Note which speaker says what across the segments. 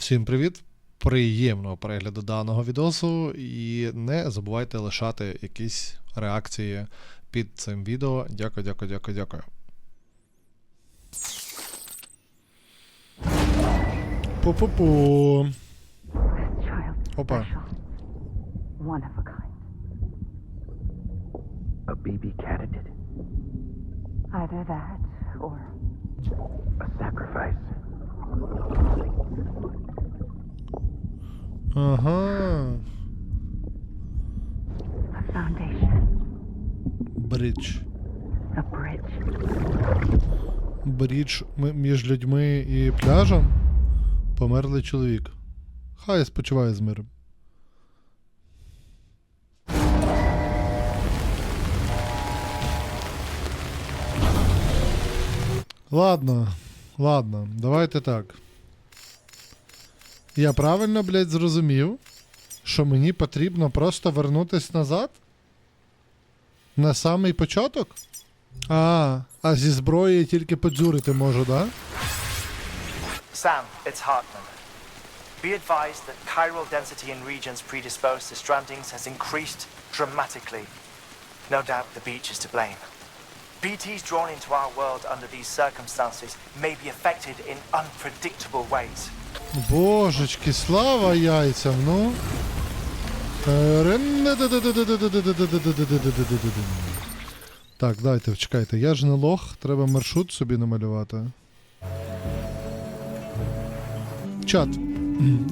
Speaker 1: Всім привіт! Приємного перегляду даного відосу і не забувайте лишати якісь реакції під цим відео. Дякую. Пу-пу-пу. Опа.
Speaker 2: A BB candidate.
Speaker 3: Either that or
Speaker 2: A sacrifice.
Speaker 1: Ага.
Speaker 3: a foundation,
Speaker 1: Бридж.
Speaker 3: a bridge.
Speaker 1: Брідж між людьми і пляжем. Померлий чоловік. Хай спочиває з миром. Ладно, давайте так. Я правильно, блядь, зрозумів, що мені потрібно просто вернутись назад? На самий початок? А зі зброї тільки подзюрити можу, да?
Speaker 4: Sam, it's Hartman. Be advised that chiral density in regions predisposed to strandings has increased dramatically. No doubt the beach is to blame. BTs drawn into our world under these circumstances may be affected in unpredictable ways.
Speaker 1: Божечки, слава яйцям, ну. Так, дайте, чекайте, я ж не лох, треба маршрут собі намалювати. Чат,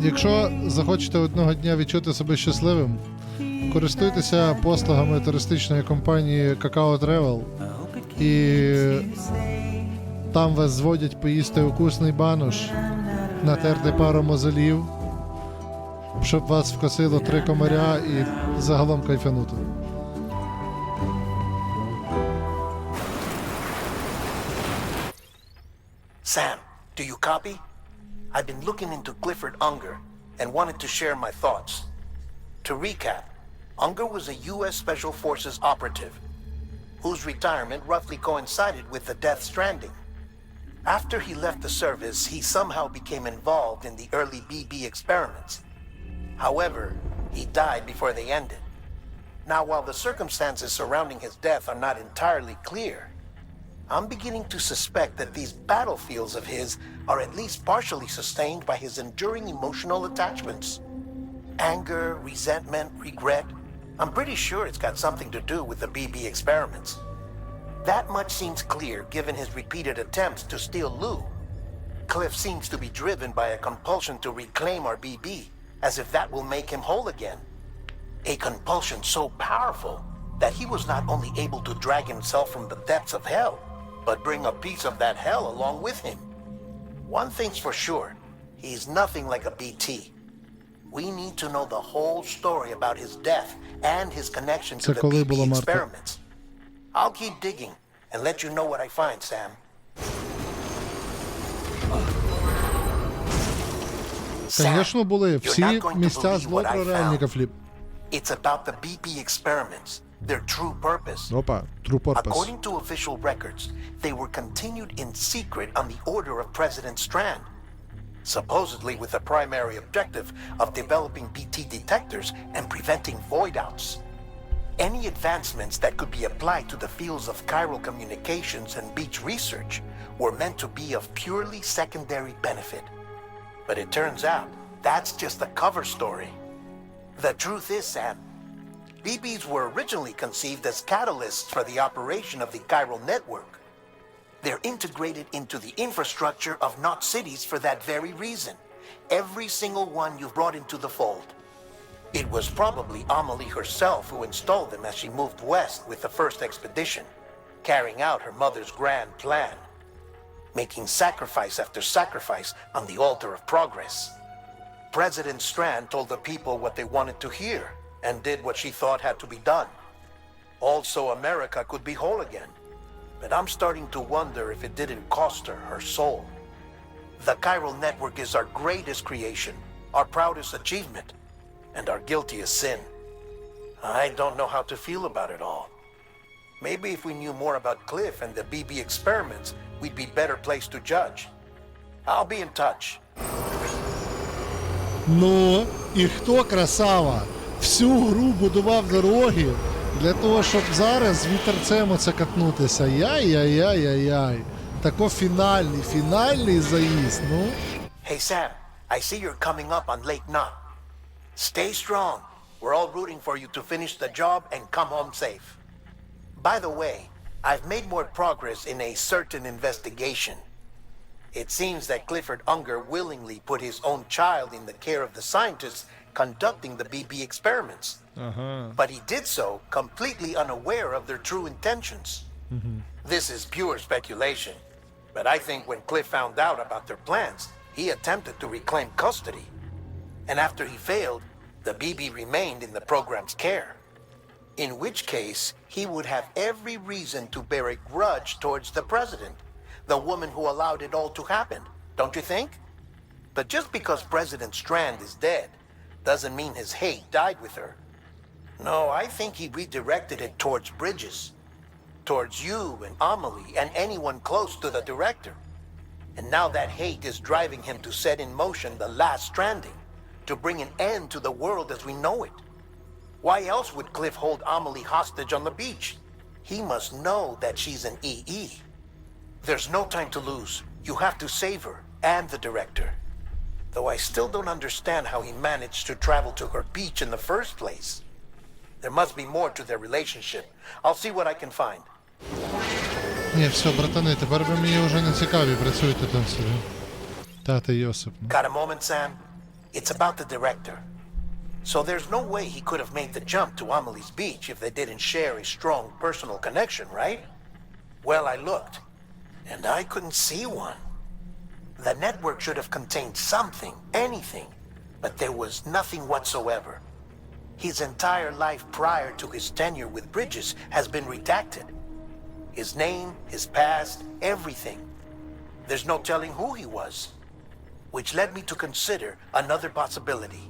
Speaker 1: якщо захочете одного дня відчути себе щасливим, користуйтеся послугами туристичної компанії Kakao Travel і там вас зводять поїсти укусний банош, натерти пару мозолів, щоб вас вкосило 3 комаря і загалом кайфанути.
Speaker 5: Sam, do you copy? I've been looking into Clifford Unger and wanted to share my thoughts. To recap, Unger was a U.S. Special Forces operative whose retirement roughly coincided with the Death Stranding. After he left the service, he somehow became involved in the early BB experiments. However, he died before they ended. Now, while the circumstances surrounding his death are not entirely clear, I'm beginning to suspect that these battlefields of his are at least partially sustained by his enduring emotional attachments. Anger, resentment, regret. I'm pretty sure it's got something to do with the BB experiments. That much seems clear given his repeated attempts to steal Lou. Cliff seems to be driven by a compulsion to reclaim our BB, as if that will make him whole again. A compulsion so powerful that he was not only able to drag himself from the depths of hell, but bring a piece of that hell along with him. One thing's for sure, he's nothing like a BT. We need to know the whole story about his death and his connection to the BB experiments. I'll keep digging and let you know what I find, Sam.
Speaker 1: Звісно, були всі місця злоту реальника фліп.
Speaker 5: It's about the BB experiments, their true purpose.
Speaker 1: Опа, true purpose.
Speaker 5: According to official records, they were continued in secret on the order of President Strand, supposedly with the primary objective of developing BT detectors and preventing void-outs. Any advancements that could be applied to the fields of chiral communications and beach research were meant to be of purely secondary benefit. But it turns out, that's just a cover story. The truth is, Sam, BBs were originally conceived as catalysts for the operation of the chiral network. They're integrated into the infrastructure of not cities for that very reason. Every single one you've brought into the fold. It was probably Amelie herself who installed them as she moved west with the first expedition, carrying out her mother's grand plan, making sacrifice after sacrifice on the altar of progress. President Strand told the people what they wanted to hear and did what she thought had to be done. Also, America could be whole again. But I'm starting to wonder if it didn't cost her her soul. The chiral network is our greatest creation, our proudest achievement, and our guiltiest sin. I don't know how to feel about it all. Maybe if we knew more about Cliff and the BB experiments, we'd be better placed to judge. I'll be in touch.
Speaker 1: Ну, і хто красава? Всю гру будував дороги для того, щоб зараз вітерцем оце катнутися. Яй-яй-яй-яй-яй. Тако фінальний заїзд, ну.
Speaker 5: Hey, Sam, I see you're coming up on late knot. Stay strong. We're all rooting for you to finish the job and come home safe. By the way, I've made more progress in a certain investigation. It seems that Clifford Unger willingly put his own child in the care of the scientists conducting the BB experiments. But he did so completely unaware of their true intentions. This is pure speculation, but I think when Cliff found out about their plans, he attempted to reclaim custody. And after he failed, the BB remained in the program's care. In which case, he would have every reason to bear a grudge towards the president, the woman who allowed it all to happen, don't you think? But just because President Strand is dead, doesn't mean his hate died with her. No, I think he redirected it towards Bridges, towards you and Amelie and anyone close to the director. And now that hate is driving him to set in motion the last stranding, to bring an end to the world as we know it. Why else would Cliff hold Amelie hostage on the beach? He must know that she's an EE. There's no time to lose. You have to save her and the director. Though I still don't understand how he managed to travel to her beach in the first place. There must be more to their relationship. I'll see what I can find.
Speaker 1: Ні, все, братани, тепер ви мені вже не цікаві, працюйте там собі. Тата Йосип.
Speaker 5: Got a moment, Sam? It's about the director. So there's no way he could have made the jump to Amelie's beach if they didn't share a strong personal connection, right? Well, I looked, and I couldn't see one. The network should have contained something, anything, but there was nothing whatsoever. His entire life prior to his tenure with Bridges has been redacted. His name, his past, everything. There's no telling who he was. Which led me to consider another possibility.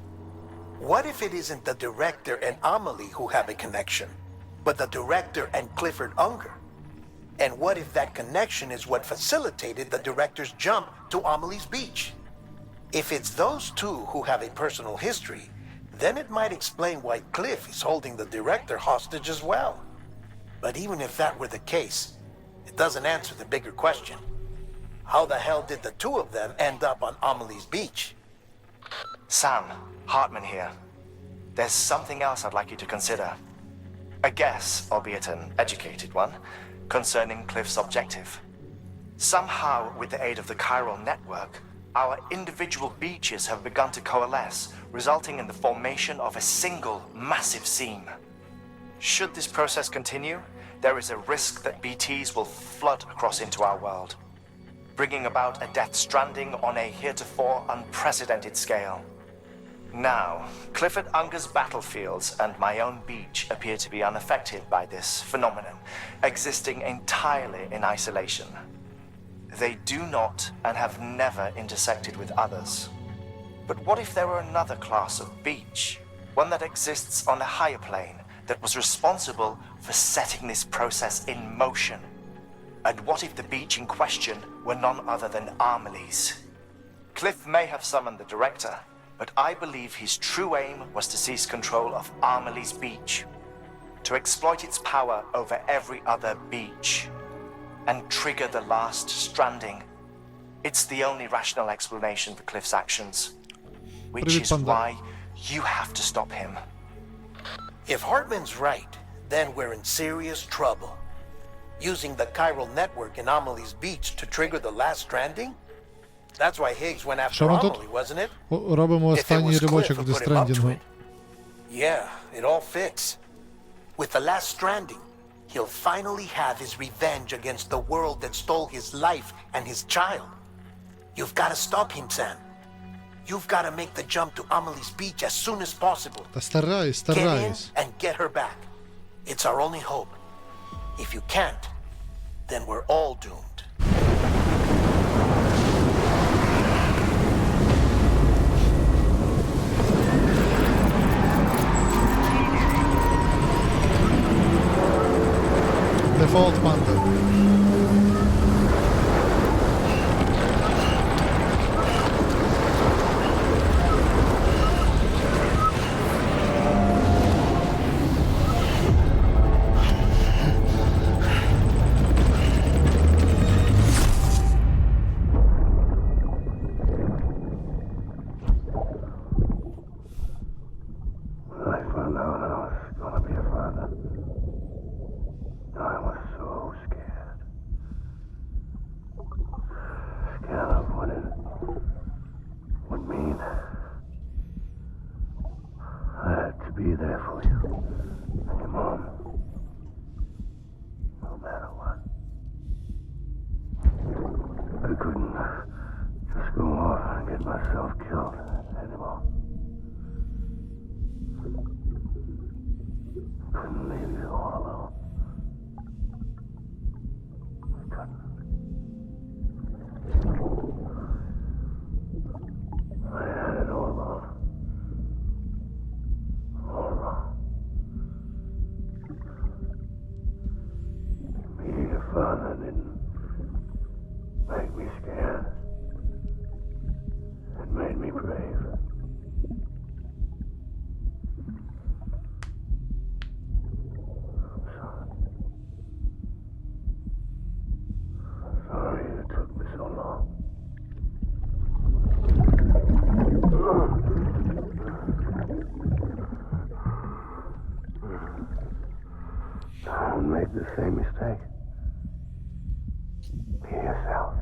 Speaker 5: What if it isn't the director and Amelie who have a connection, but the director and Clifford Unger? And what if that connection is what facilitated the director's jump to Amelie's beach? If it's those two who have a personal history, then it might explain why Cliff is holding the director hostage as well. But even if that were the case, it doesn't answer the bigger question. How the hell did the two of them end up on Amelie's beach?
Speaker 4: Sam, Hartman here. There's something else I'd like you to consider. A guess, albeit an educated one, concerning Cliff's objective. Somehow, with the aid of the chiral network, our individual beaches have begun to coalesce, resulting in the formation of a single massive seam. Should this process continue, there is a risk that BTs will flood across into our world, bringing about a Death Stranding on a heretofore unprecedented scale. Now, Clifford Unger's battlefields and my own beach appear to be unaffected by this phenomenon, existing entirely in isolation. They do not and have never intersected with others. But what if there were another class of beach, one that exists on a higher plane, that was responsible for setting this process in motion? And what if the beach in question were none other than Amelie's? Cliff may have summoned the director, but I believe his true aim was to seize control of Amelie's beach, to exploit its power over every other beach, and trigger the last stranding. It's the only rational explanation for Cliff's actions, which is why you have to stop him.
Speaker 5: If Hartman's right, then we're in serious trouble. Using the chiral network in Amelie's beach to trigger the last stranding? That's why Higgs went after Amelie, wasn't it?
Speaker 1: Робимо останній ривочок в Death Stranding.
Speaker 5: Yeah, it all fits. With the last stranding, he'll finally have his revenge against the world that stole his life and his child. You've got to stop him, Sam. You've got to make the jump to Amelie's beach as soon as possible.
Speaker 1: Та стараюсь.
Speaker 5: Get in and get her back. It's our only hope. If you can't, then we're all doomed.
Speaker 1: Default Panda.
Speaker 2: for you and your mom. No matter what. I couldn't just go off and get myself killed anymore. Couldn't leave you all alone. I couldn't. I had it all wrong. All wrong. Being a father didn't make me scared. It made me brave. I'm sorry. I'm sorry it took me so long. Don't make the same mistake. Be yourself.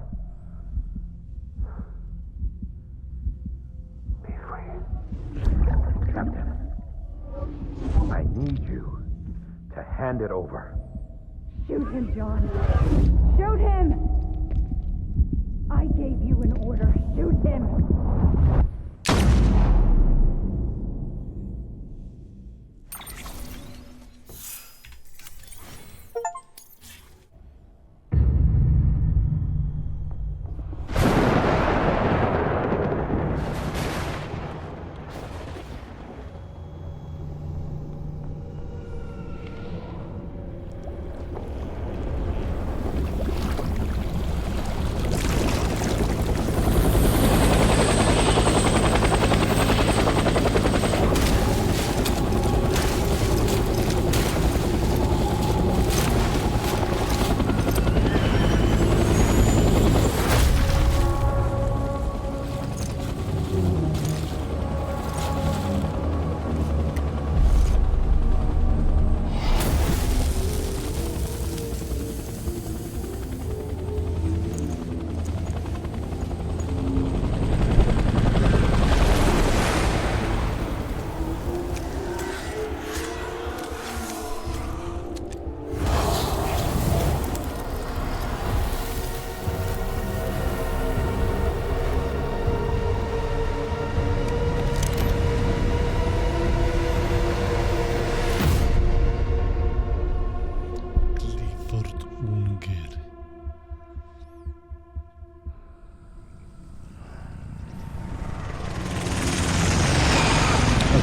Speaker 2: Be free.
Speaker 6: Captain, I need you to hand it over.
Speaker 3: Shoot him, John. Shoot him! I gave you an order. Shoot him!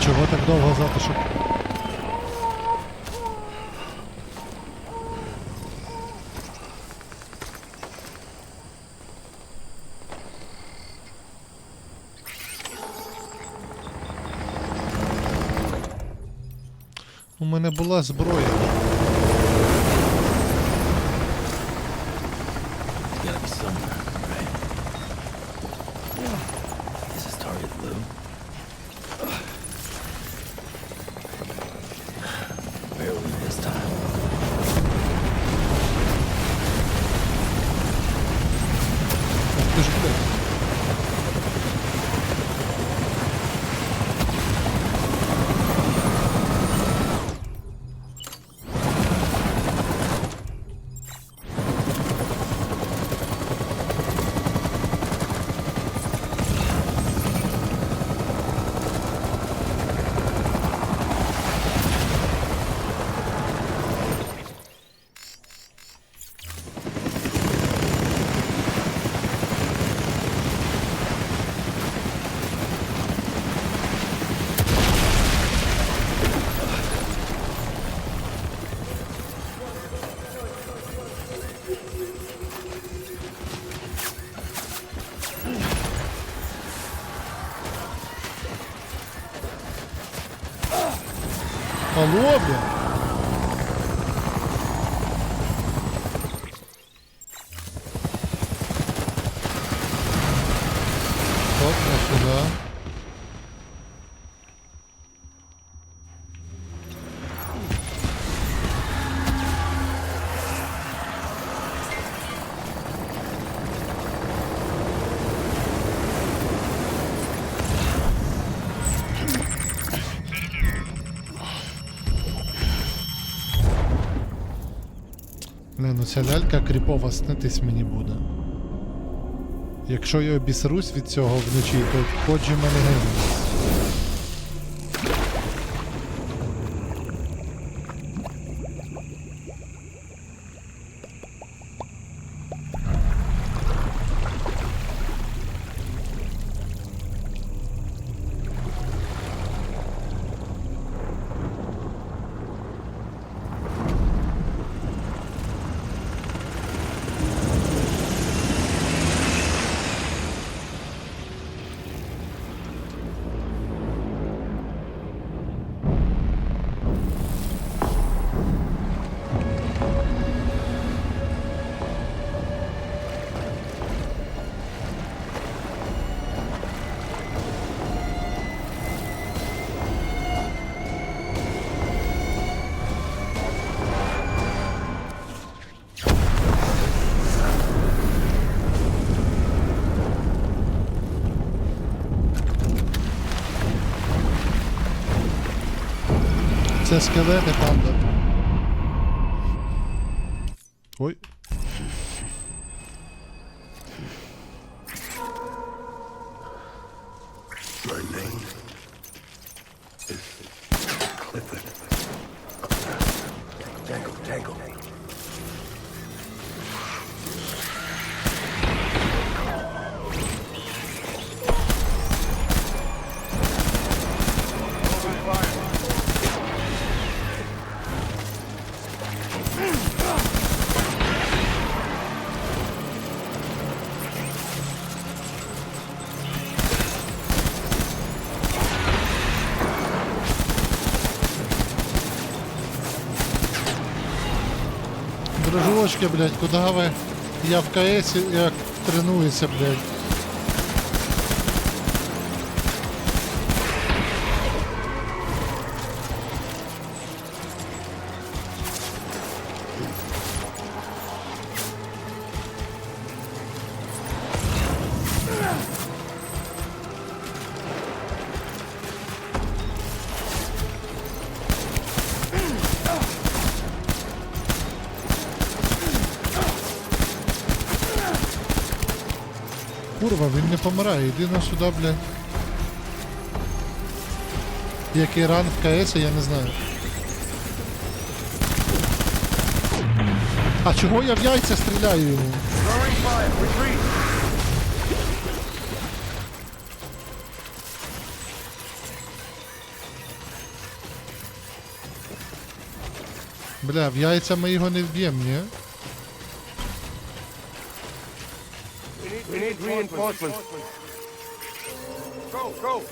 Speaker 1: Чого так довго затишок? У мене була зброя.
Speaker 7: Gotta be somewhere, right? Yeah. This is target blue. Where are we this time?
Speaker 1: Ти ж блядь. Алло, бля. Стоп, на сюда. Не, ну ця лялька кріпова снитись мені буде. Якщо я обісрусь від цього вночі, то ходжу мене гине. Це скелети, панда. Ой.
Speaker 2: My name is Clifford. Tangle.
Speaker 1: Дружочки, блядь, куди ви? Я в КС, як тренуюся, блядь. Курва, він не помирає, йди на сюди, блядь. Який ранг в КС, я не знаю. А чого я в яйця стріляю йому? Бля, в яйця ми його не вб'ємо, ні?
Speaker 2: We need reinforcements. Go.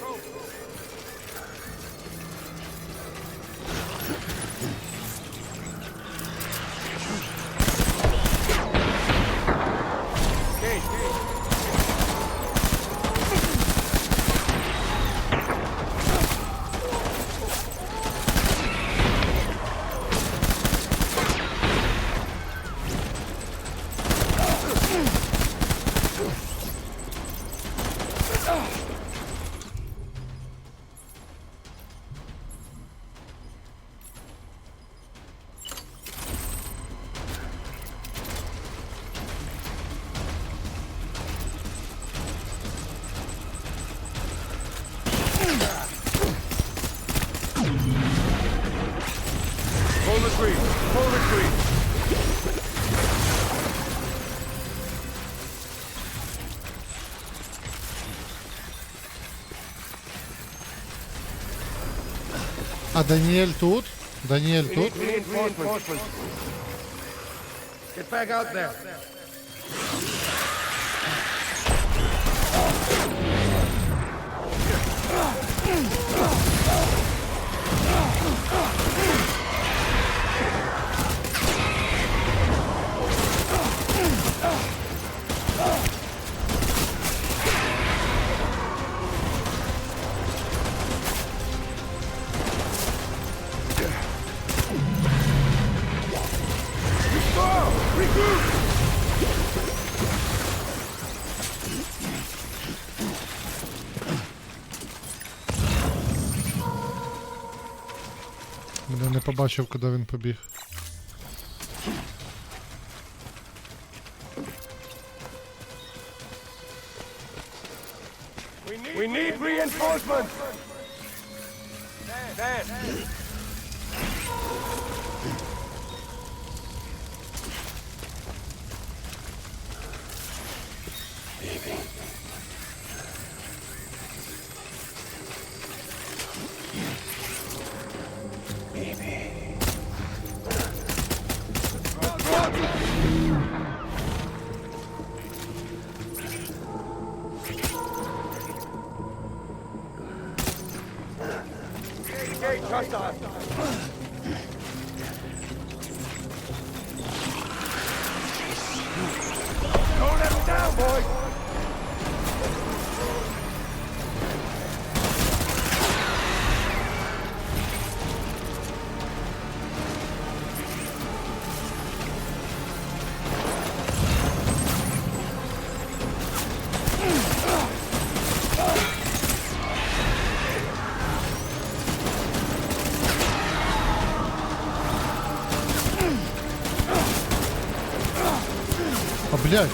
Speaker 2: Full retreat.
Speaker 1: А Даніель тут? Даніель тут?
Speaker 2: Reinforcements. Get back out there.
Speaker 1: Мене не побачив, куди він побіг.
Speaker 6: Reinforcements! Don't let him down, boys!
Speaker 1: А, блядь.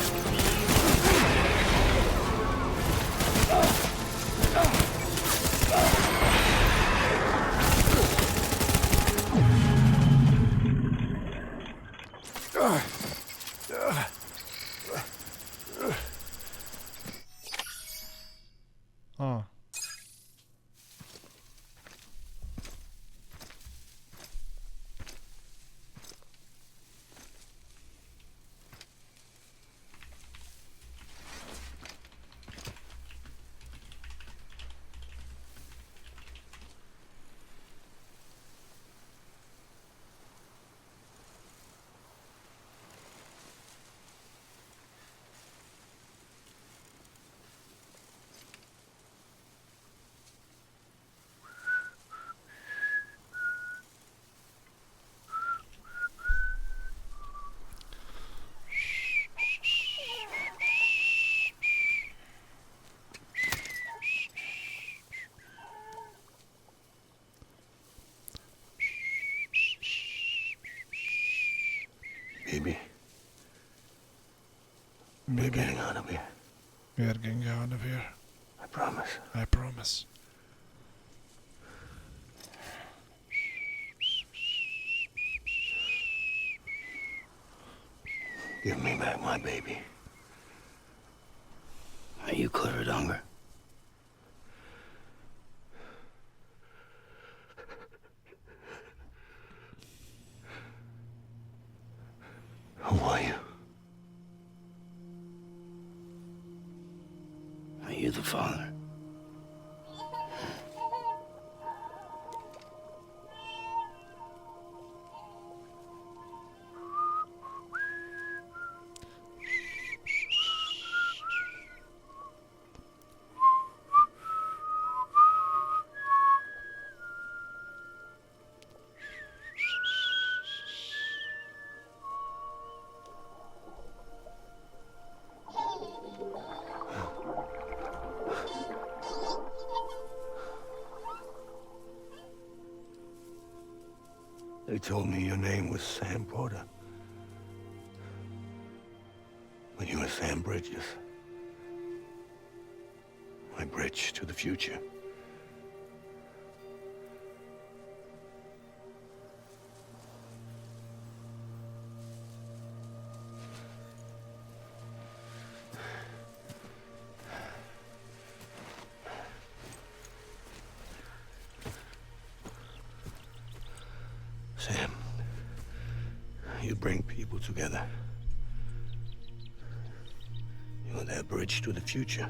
Speaker 1: А.
Speaker 2: Baby. We're getting out of here.
Speaker 1: We are getting out of here.
Speaker 2: I promise.
Speaker 1: I promise.
Speaker 2: Give me back my baby.
Speaker 7: Are you clear of hunger?
Speaker 2: Who are you?
Speaker 7: Are you the father?
Speaker 2: They told me your name was Sam Porter. But you were Sam Bridges. My bridge to the future. Sam, you bring people together. You're their bridge to the future.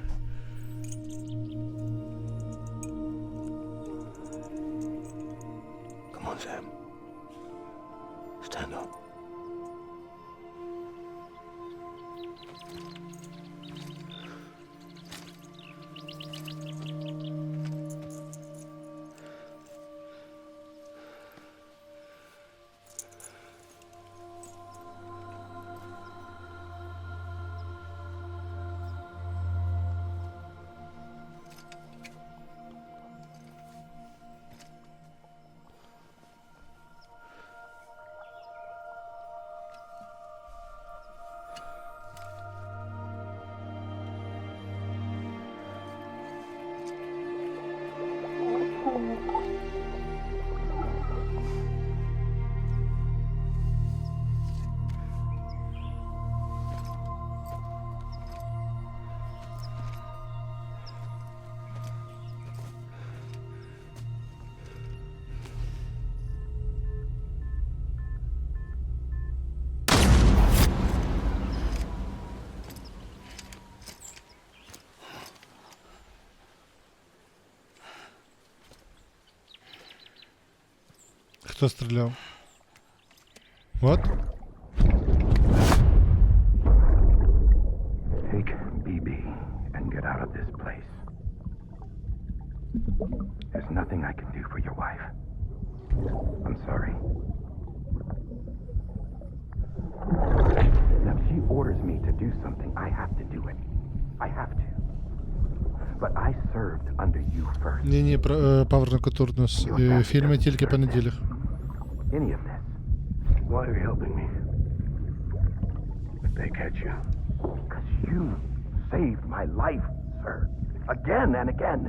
Speaker 2: Come on, Sam. Stand up.
Speaker 1: Хто стріляв? От?
Speaker 2: Take BB and get out of this place. There's nothing I can do for your wife. I'm sorry. Now, if she orders me to do something, I have to do it. I have to. But I served under you first.
Speaker 1: Ні-ні, Павер на Котурнус. Фільми тільки по неділях.
Speaker 2: Any of this.
Speaker 6: Why are you helping me? If they catch you.
Speaker 2: Because you saved my life, sir. Again and again.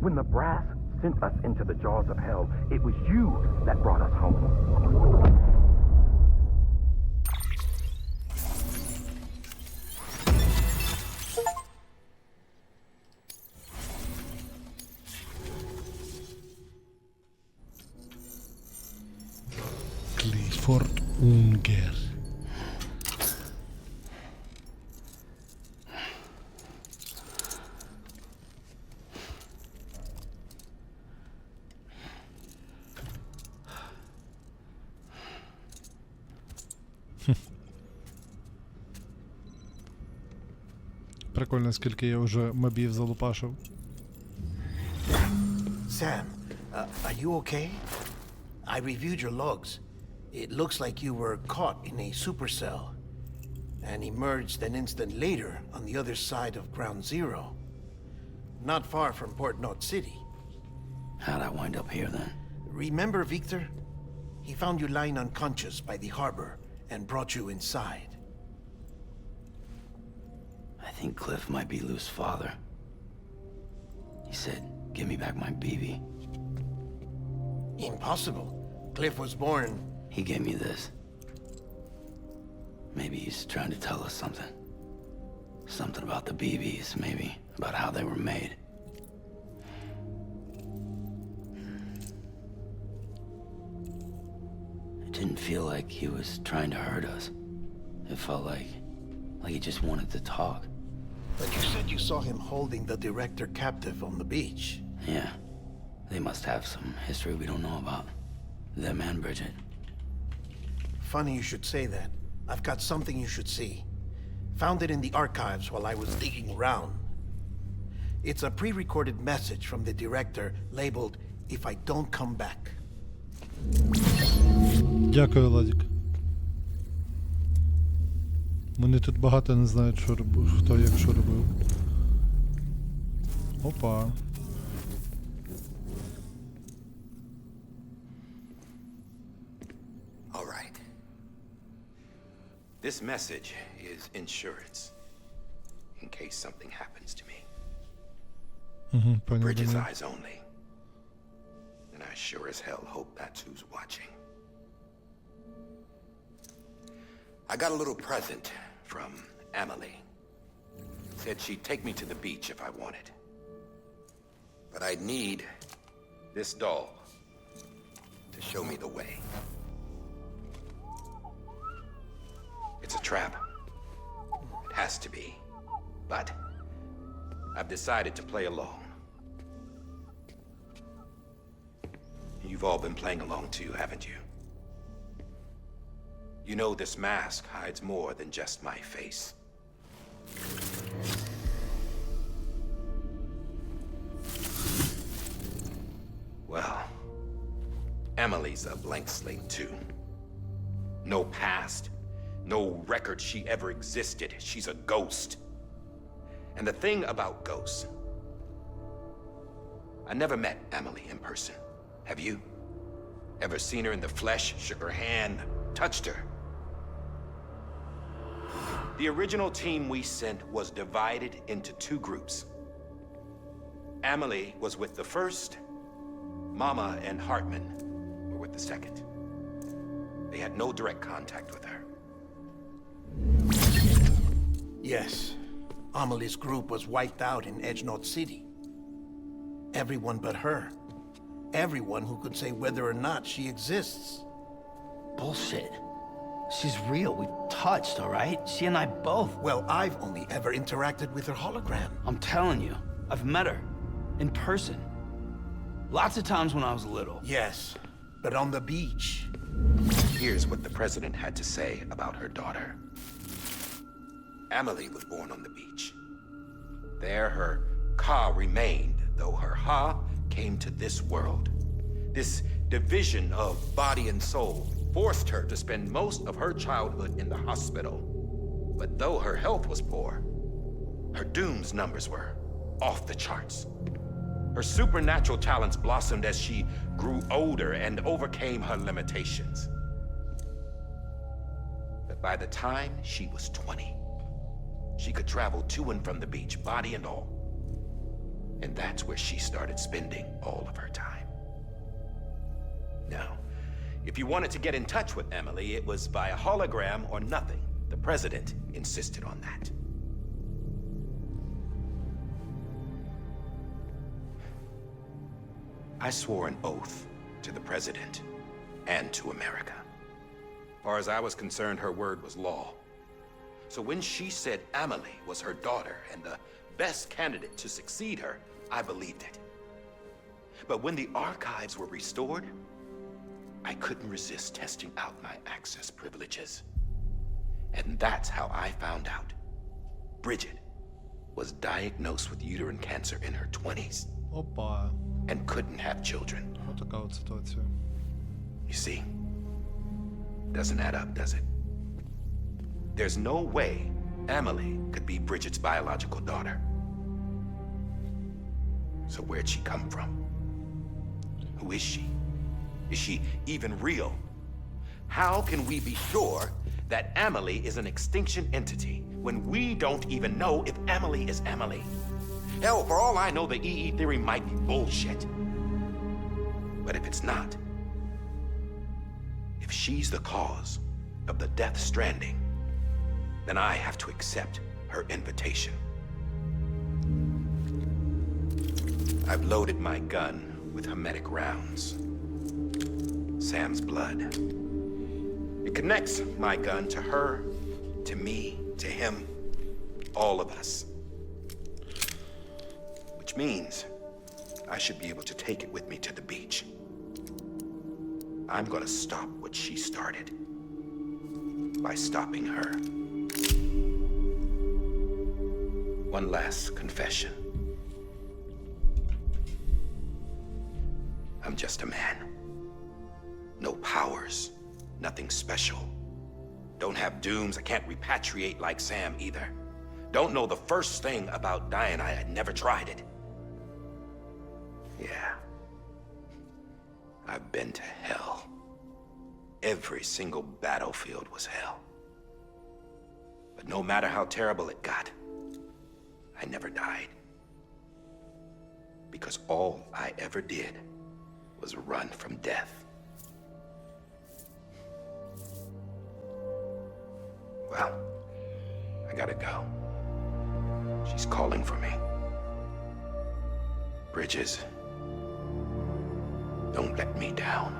Speaker 2: When the brass sent us into the jaws of hell, it was you that brought us home.
Speaker 1: Кліфорд Унгер. Прикольно, скільки я вже мобів залупашив.
Speaker 5: Sam, are you okay? I reviewed your logs. It looks like you were caught in a supercell and emerged an instant later on the other side of Ground Zero. Not far from Port Knot City.
Speaker 7: How'd I wind up here then?
Speaker 5: Remember Victor? He found you lying unconscious by the harbor and brought you inside.
Speaker 7: I think Cliff might be Lou's father. He said, give me back my BB.
Speaker 5: Impossible. Cliff was born.
Speaker 7: He gave me this. Maybe he's trying to tell us something. Something about the BBs, maybe. About how they were made. It didn't feel like he was trying to hurt us. It felt like he just wanted to talk.
Speaker 5: But you said you saw him holding the director captive on the beach.
Speaker 7: Yeah. They must have some history we don't know about. Them and Bridget.
Speaker 5: Funny you should say that. I've got something you should see. Found it in the archives while I was digging around. It's a pre-recorded message from the director labeled, "If I don't come back."
Speaker 1: Дякую, Владик. Вони тут багато не знають, що хто як що робив. Опа.
Speaker 8: All right. This message is insurance in case something happens to me. Bridget's eyes only. And I sure as hell hope that's who's watching. I got a little present from Emily. Said she'd take me to the beach if I wanted. But I'd need this doll to show me the way. It's a trap. It has to be. But I've decided to play along. You've all been playing along too, haven't you? You know this mask hides more than just my face. Well, Emily's a blank slate too. No past, no record she ever existed. She's a ghost. And the thing about ghosts, I never met Emily in person. Have you? Ever seen her in the flesh, shook her hand, touched her? The original team we sent was divided into two groups. Amelie was with the first, Mama and Hartman were with the second. They had no direct contact with her.
Speaker 5: Yes. Amelie's group was wiped out in Edgenot City. Everyone but her. Everyone who could say whether or not she exists.
Speaker 7: Bullshit. She's real. We've touched, all right? She and I both.
Speaker 5: Well, I've only ever interacted with her hologram.
Speaker 7: I'm telling you, I've met her. In person. Lots of times when I was little.
Speaker 5: Yes, but on the beach.
Speaker 8: Here's what the president had to say about her daughter. Amelie was born on the beach. There her ka remained, though her ha came to this world. This division of body and soul forced her to spend most of her childhood in the hospital. But though her health was poor, her dooms numbers were off the charts. Her supernatural talents blossomed as she grew older and overcame her limitations. But by the time she was 20, she could travel to and from the beach, body and all. And that's where she started spending all of her time. Now, if you wanted to get in touch with Emily, it was via hologram or nothing. The president insisted on that. I swore an oath to the president and to America. As far as I was concerned, her word was law. So when she said Amelie was her daughter and the best candidate to succeed her, I believed it. But when the archives were restored, I couldn't resist testing out my access privileges. And that's how I found out. Bridget was diagnosed with uterine cancer in her 20s
Speaker 1: Опа.
Speaker 8: and couldn't have children.
Speaker 1: Отака от ситуація.
Speaker 8: You see, doesn't add up, does it? There's no way Amelie could be Bridget's biological daughter. So where'd she come from? Who is she? Is she even real? How can we be sure that Amelie is an extinction entity when we don't even know if Amelie is Amelie? Hell, for all I know, the EE theory might be bullshit. But if it's not, if she's the cause of the Death Stranding, then I have to accept her invitation. I've loaded my gun with hermetic rounds. Sam's blood. It connects my gun to her, to me, to him, all of us. Which means I should be able to take it with me to the beach. I'm gonna stop what she started by stopping her. One last confession. I'm just a man. No powers, nothing special. Don't have dooms, I can't repatriate like Sam either. Don't know the first thing about dying, I had never tried it. Yeah. I've been to hell. Every single battlefield was hell. But no matter how terrible it got, I never died. Because all I ever did was run from death. Well, I gotta go. She's calling for me. Bridges, don't let me down.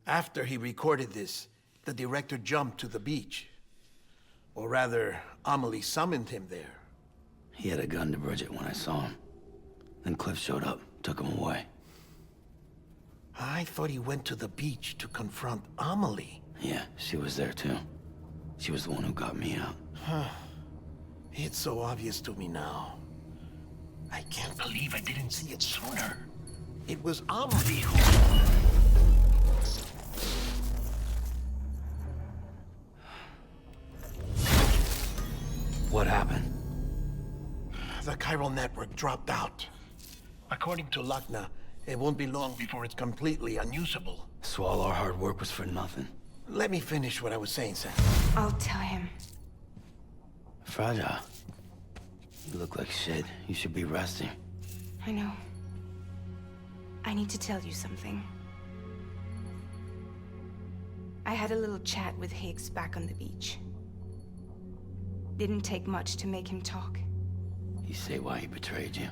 Speaker 5: After he recorded this, the director jumped to the beach. Or rather, Amelie summoned him there.
Speaker 7: He had a gun to Bridget when I saw him. Then Cliff showed up, took him away.
Speaker 5: I thought he went to the beach to confront Amelie.
Speaker 7: Yeah, she was there too. She was the one who got me out.
Speaker 5: It's so obvious to me now. I can't believe I didn't see it sooner. It was Amelie who...
Speaker 7: What happened?
Speaker 5: The chiral network dropped out. According to Lakna, it won't be long before it's completely unusable.
Speaker 7: So all our hard work was for nothing.
Speaker 5: Let me finish what I was saying, Sam.
Speaker 3: I'll tell him.
Speaker 7: Fragile. You look like shit. You should be resting.
Speaker 3: I know. I need to tell you something. I had a little chat with Higgs back on the beach. Didn't take much to make him talk.
Speaker 7: You say why he betrayed you?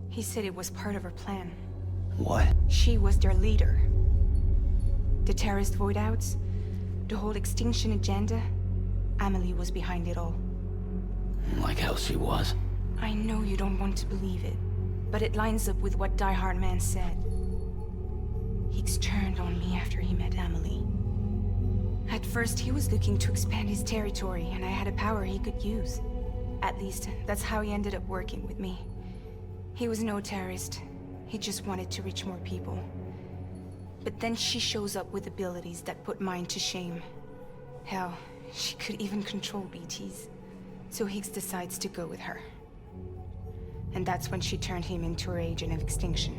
Speaker 3: He said it was part of her plan.
Speaker 7: What?
Speaker 3: She was their leader. The terrorist void-outs, the whole extinction agenda, Amelie was behind it all.
Speaker 7: Like hell she was.
Speaker 3: I know you don't want to believe it, but it lines up with what Die Hard Man said. Higgs turned on me after he met Amelie. At first, he was looking to expand his territory, and I had a power he could use. At least, that's how he ended up working with me. He was no terrorist. He just wanted to reach more people. But then she shows up with abilities that put mine to shame. Hell, she could even control BTs. So Higgs decides to go with her. And that's when she turned him into her agent of extinction.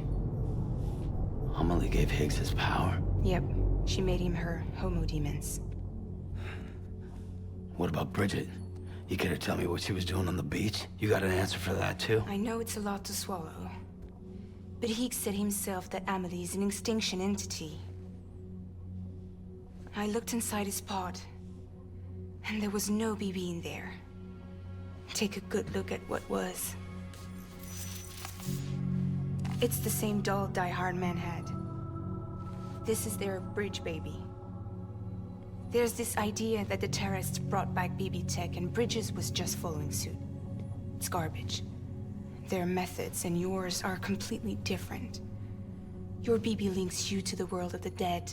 Speaker 7: Amelie gave Higgs his power.
Speaker 3: Yep, she made him her homo demons.
Speaker 7: What about Bridget? You care to tell me what she was doing on the beach? You got an answer for that too?
Speaker 3: I know it's a lot to swallow. But Higgs said himself that Amelie is an extinction entity. I looked inside his pod, and there was no BB in there. Take a good look at what was. It's the same doll Die Hard Man had. This is their bridge baby. There's this idea that the terrorists brought back BB tech and Bridges was just following suit. It's garbage. Their methods and yours are completely different. Your BB links you to the world of the dead.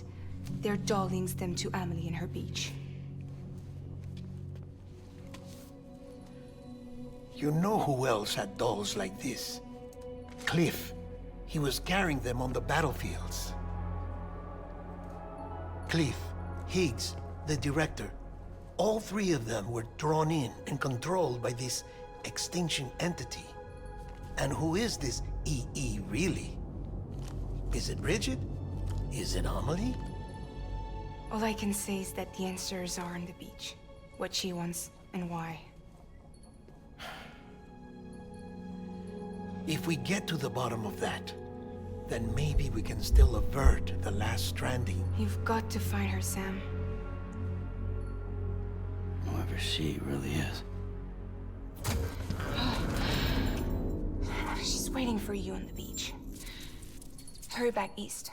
Speaker 3: Their doll links them to Amelie and her beach.
Speaker 5: You know who else had dolls like this? Cliff. He was carrying them on the battlefields. Cliff, Higgs, the director. All three of them were drawn in and controlled by this extinction entity. And who is this EE really? Is it Bridget? Is it Amelie?
Speaker 3: All I can say is that the answers are on the beach. What she wants and why.
Speaker 5: If we get to the bottom of that, then maybe we can still avert the last stranding.
Speaker 3: You've got to find her, Sam.
Speaker 7: Whoever she really is.
Speaker 3: She's waiting for you on the beach. Hurry back east.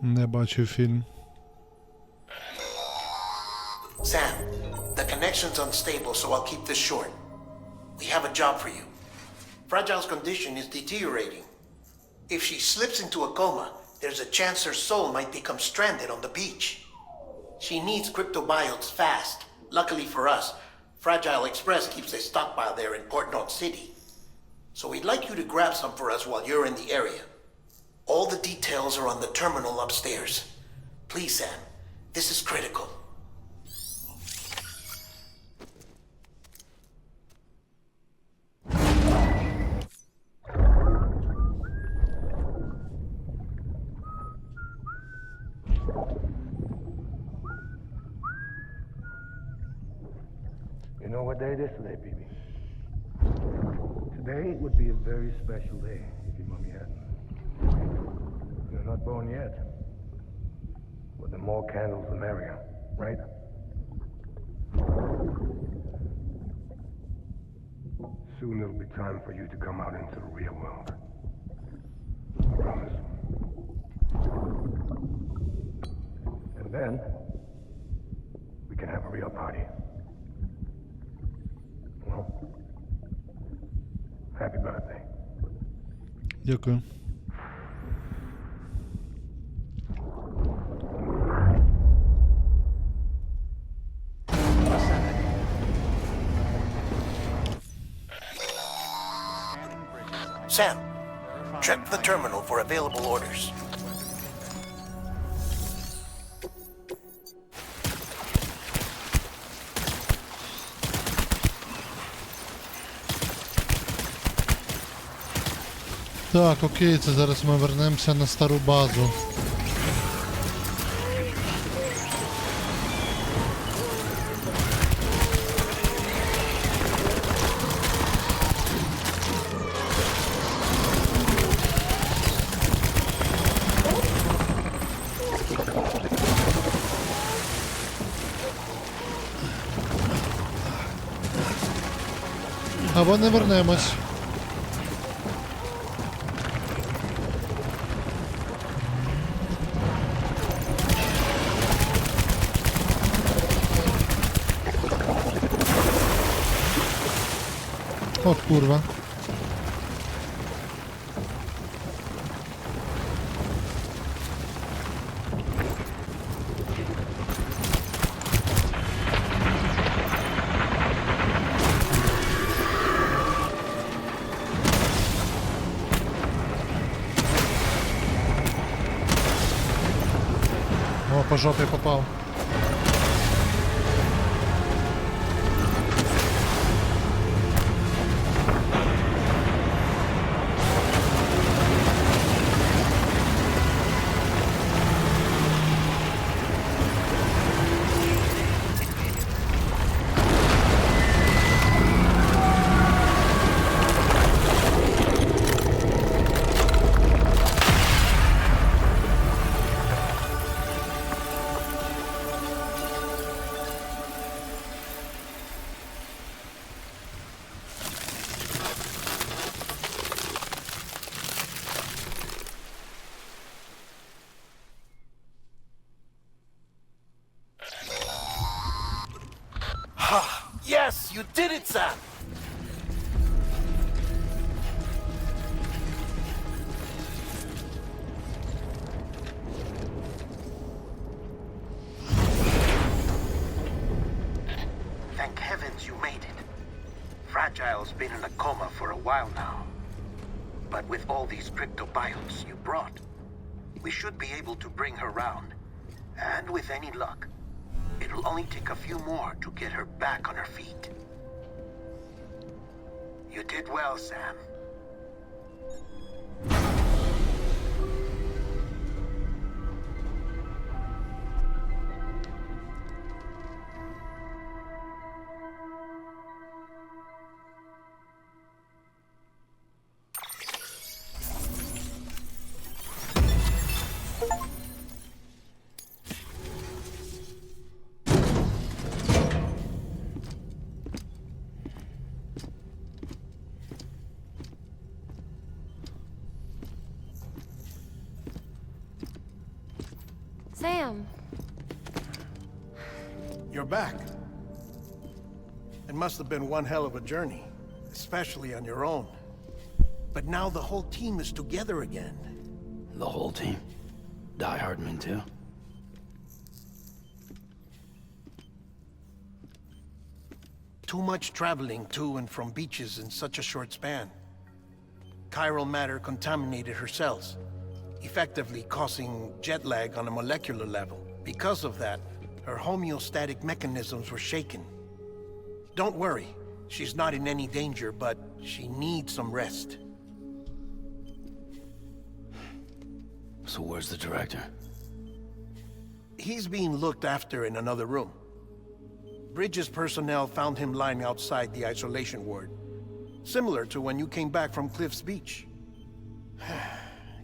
Speaker 1: Не бачив фільм.
Speaker 5: Sam, the connection's unstable, so I'll keep this short. We have a job for you. Fragile's condition is deteriorating. If she slips into a coma, there's a chance her soul might become stranded on the beach. She needs cryptobiotes fast. Luckily for us, Fragile Express keeps a stockpile there in Port North City. So we'd like you to grab some for us while you're in the area. All the details are on the terminal upstairs. Please, Sam, this is critical.
Speaker 6: You know what day it is today, BB? Today would be a very special day if your mommy hadn't. You're not born yet. But the more candles, the merrier, right? Soon it'll be time for you to come out into the real world. I promise. And then, we can have a real party. Well, happy birthday.
Speaker 1: Дякую.
Speaker 5: Sam, Check the terminal for available orders.
Speaker 1: Так, окей, це зараз ми вернемося на стару базу. Або не вернемось. О, курва. О, по жопі попав.
Speaker 5: Yes, you did it, Sam!
Speaker 9: Thank heavens you made it. Fragile's been in a coma for a while now. But with all these cryptobiotes you brought, we should be able to bring her round. And with any luck, it'll only take a few more to get her back on her feet. You did well, Sam.
Speaker 10: Sam.
Speaker 6: You're back. It must have been one hell of a journey, especially on your own. But now the whole team is together again.
Speaker 7: The whole team? Die Hardman too?
Speaker 6: Too much traveling to and from beaches in such a short span. Chiral matter contaminated her cells, effectively causing jet lag on a molecular level. Because of that, her homeostatic mechanisms were shaken. Don't worry, she's not in any danger, but she needs some rest.
Speaker 7: So where's the director?
Speaker 6: He's being looked after in another room. Bridges personnel found him lying outside the isolation ward, similar to when you came back from Cliff's Beach.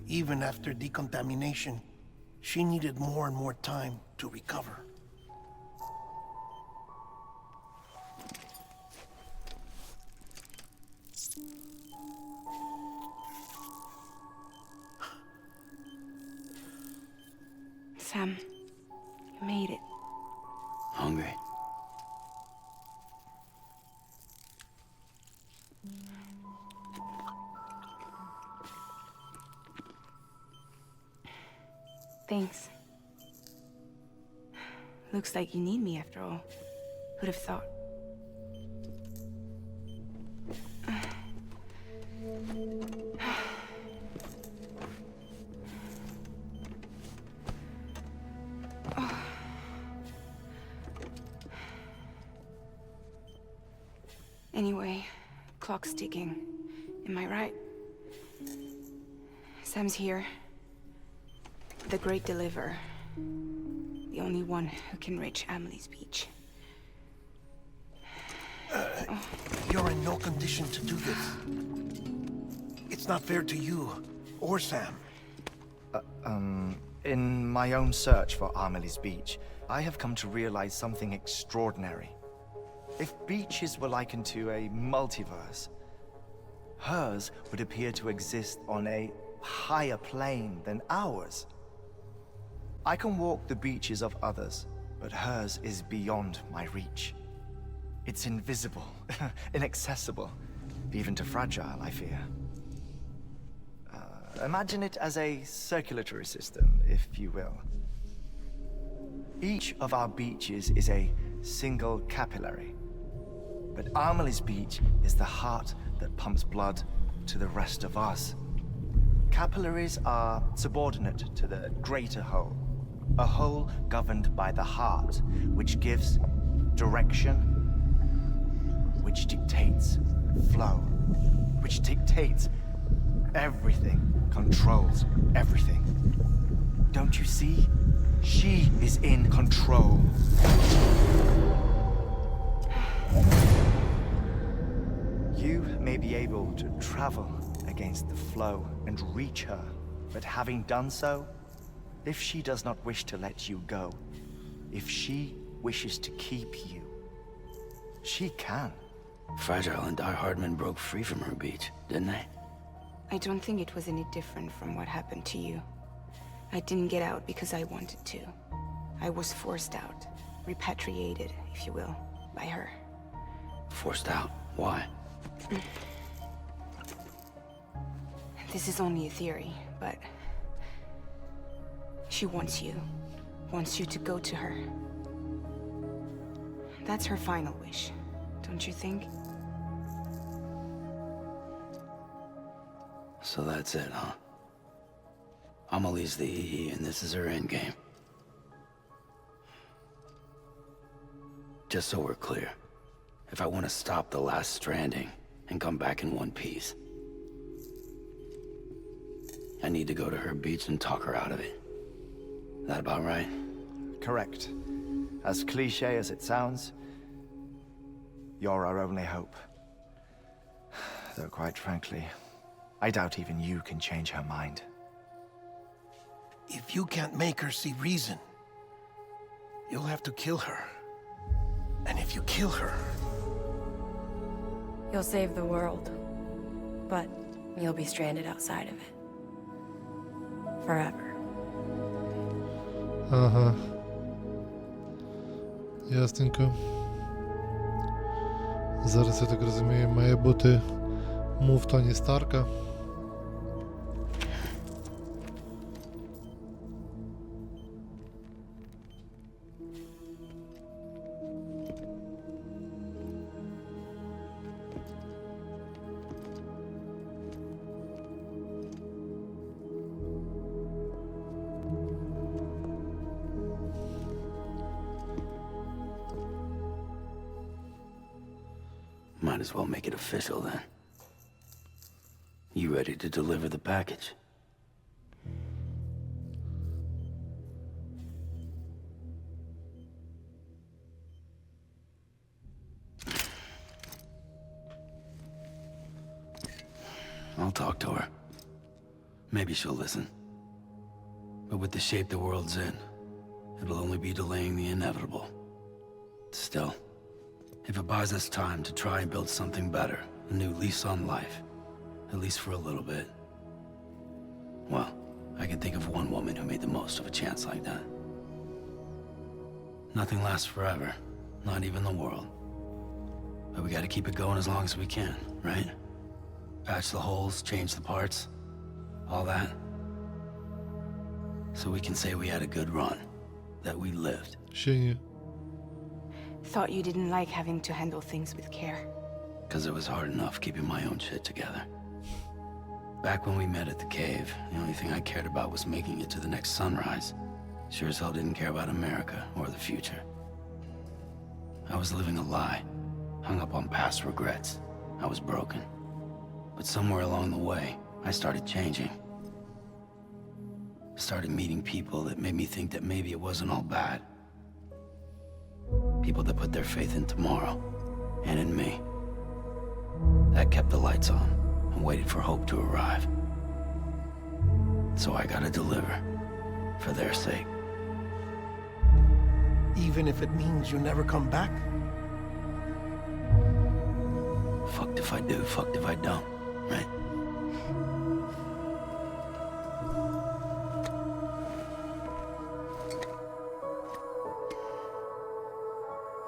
Speaker 6: Even after decontamination, she needed more and more time to recover.
Speaker 3: Sam, you made it.
Speaker 7: Hungry?
Speaker 3: Thanks. Looks like you need me after all. Who'd have thought? Anyway, clock's ticking. Am I right? Sam's here. The great deliverer. The only one who can reach Amelie's beach.
Speaker 6: You're in no condition to do this. It's not fair to you or Sam.
Speaker 10: In my own search for Amelie's beach, I have come to realize something extraordinary. If beaches were likened to a multiverse, hers would appear to exist on a higher plane than ours. I can walk the beaches of others, but hers is beyond my reach. It's invisible, inaccessible, even to fragile, I fear. Imagine it as a circulatory system, if you will. Each of our beaches is a single capillary, but Amelie's beach is the heart that pumps blood to the rest of us. Capillaries are subordinate to the greater whole, a whole governed by the heart, which gives direction, which dictates flow, which dictates everything, controls everything. Don't you see? She is in control. You may be able to travel against the flow and reach her, but having done so, if she does not wish to let you go, if she wishes to keep you, she can.
Speaker 7: Fragile and Die Hardman broke free from her beach, didn't they?
Speaker 3: I don't think it was any different from what happened to you. I didn't get out because I wanted to. I was forced out, repatriated, if you will, by her.
Speaker 7: Forced out? Why?
Speaker 3: This is only a theory, but she wants you to go to her. That's her final wish, don't you think?
Speaker 7: So that's it, huh? Amelie's the EE and this is her endgame. Just so we're clear, if I want to stop the last stranding and come back in one piece, I need to go to her beach and talk her out of it. That about right?
Speaker 10: Correct. As cliche as it sounds, you're our only hope. Though quite frankly, I doubt even you can change her mind.
Speaker 6: If you can't make her see reason, you'll have to kill her. And if you kill her...
Speaker 11: You'll save the world, but you'll be stranded outside of it. Forever.
Speaker 1: Ага. Ясненько. Зараз, я так розумію, має бути мув Тоні Старка.
Speaker 7: Might as well make it official then. You ready to deliver the package? I'll talk to her. Maybe she'll listen. But with the shape the world's in, it'll only be delaying the inevitable. Still, if it buys us time to try and build something better, a new lease on life, at least for a little bit, well, I can think of one woman who made the most of a chance like that. Nothing lasts forever, not even the world. But we gotta keep it going as long as we can, right? Patch the holes, change the parts, all that. So we can say we had a good run, that we lived.
Speaker 1: Ще ні.
Speaker 3: Thought you didn't like having to handle things with care.
Speaker 7: Because it was hard enough keeping my own shit together. Back when we met at the cave, the only thing I cared about was making it to the next sunrise. Sure as hell didn't care about America or the future. I was living a lie, hung up on past regrets. I was broken. But somewhere along the way, I started changing. I started meeting people that made me think that maybe it wasn't all bad. People that put their faith in tomorrow, and in me. That kept the lights on, and waited for hope to arrive. So I gotta deliver, for their sake.
Speaker 6: Even if it means you never come back?
Speaker 7: Fucked if I do, fucked if I don't, right?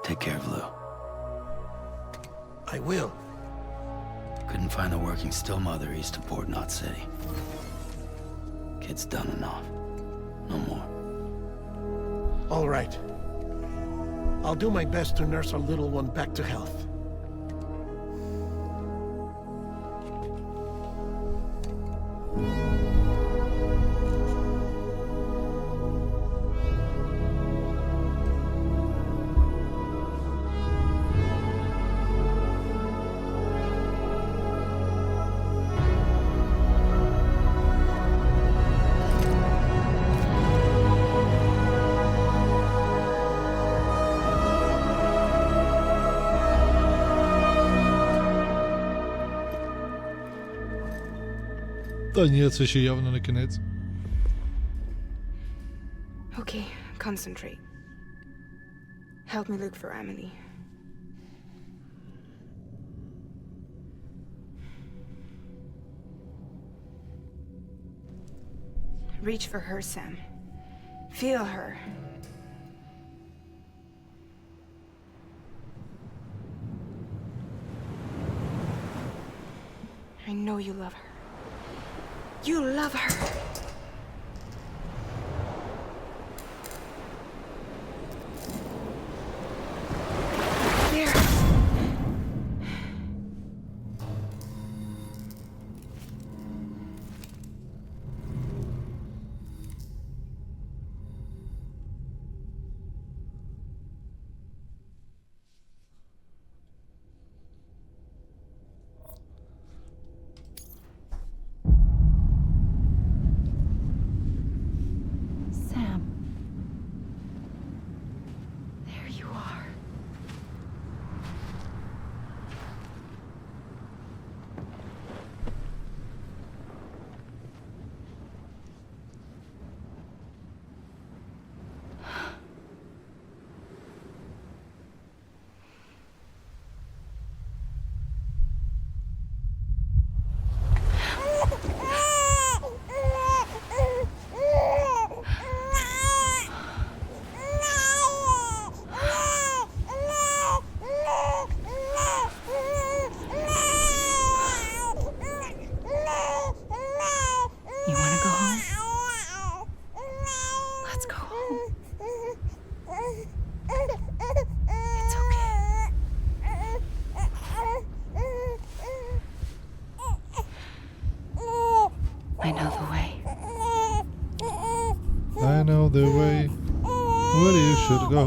Speaker 7: Take care of Lou.
Speaker 6: I will.
Speaker 7: Couldn't find a working still mother east of Port Knot City. Kid's done enough. No more.
Speaker 6: All right. I'll do my best to nurse our little one back to health.
Speaker 1: Та ні, це ще явно не кінець.
Speaker 3: Okay, concentrate. Help me look for Emily. Reach for her, Sam. Feel her. I know you love her. You love her. There.
Speaker 11: Sam. There you are. You want to go home? Let's go home. It's okay. I know the way.
Speaker 1: I know the way where you should go.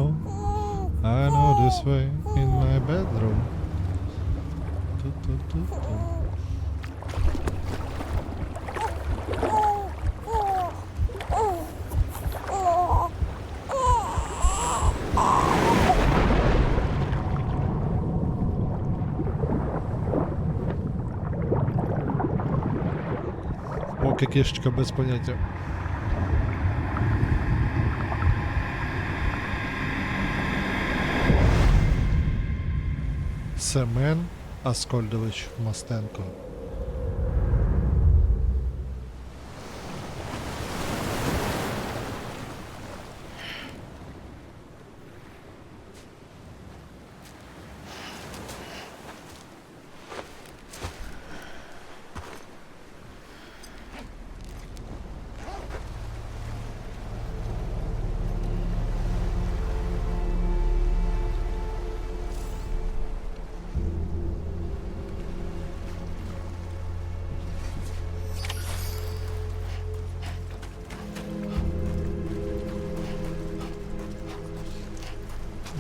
Speaker 1: I know this way in my bedroom. Ту-ту-ту-ту. Поки кішечка без поняття. Семен Аскольдович Мостенко.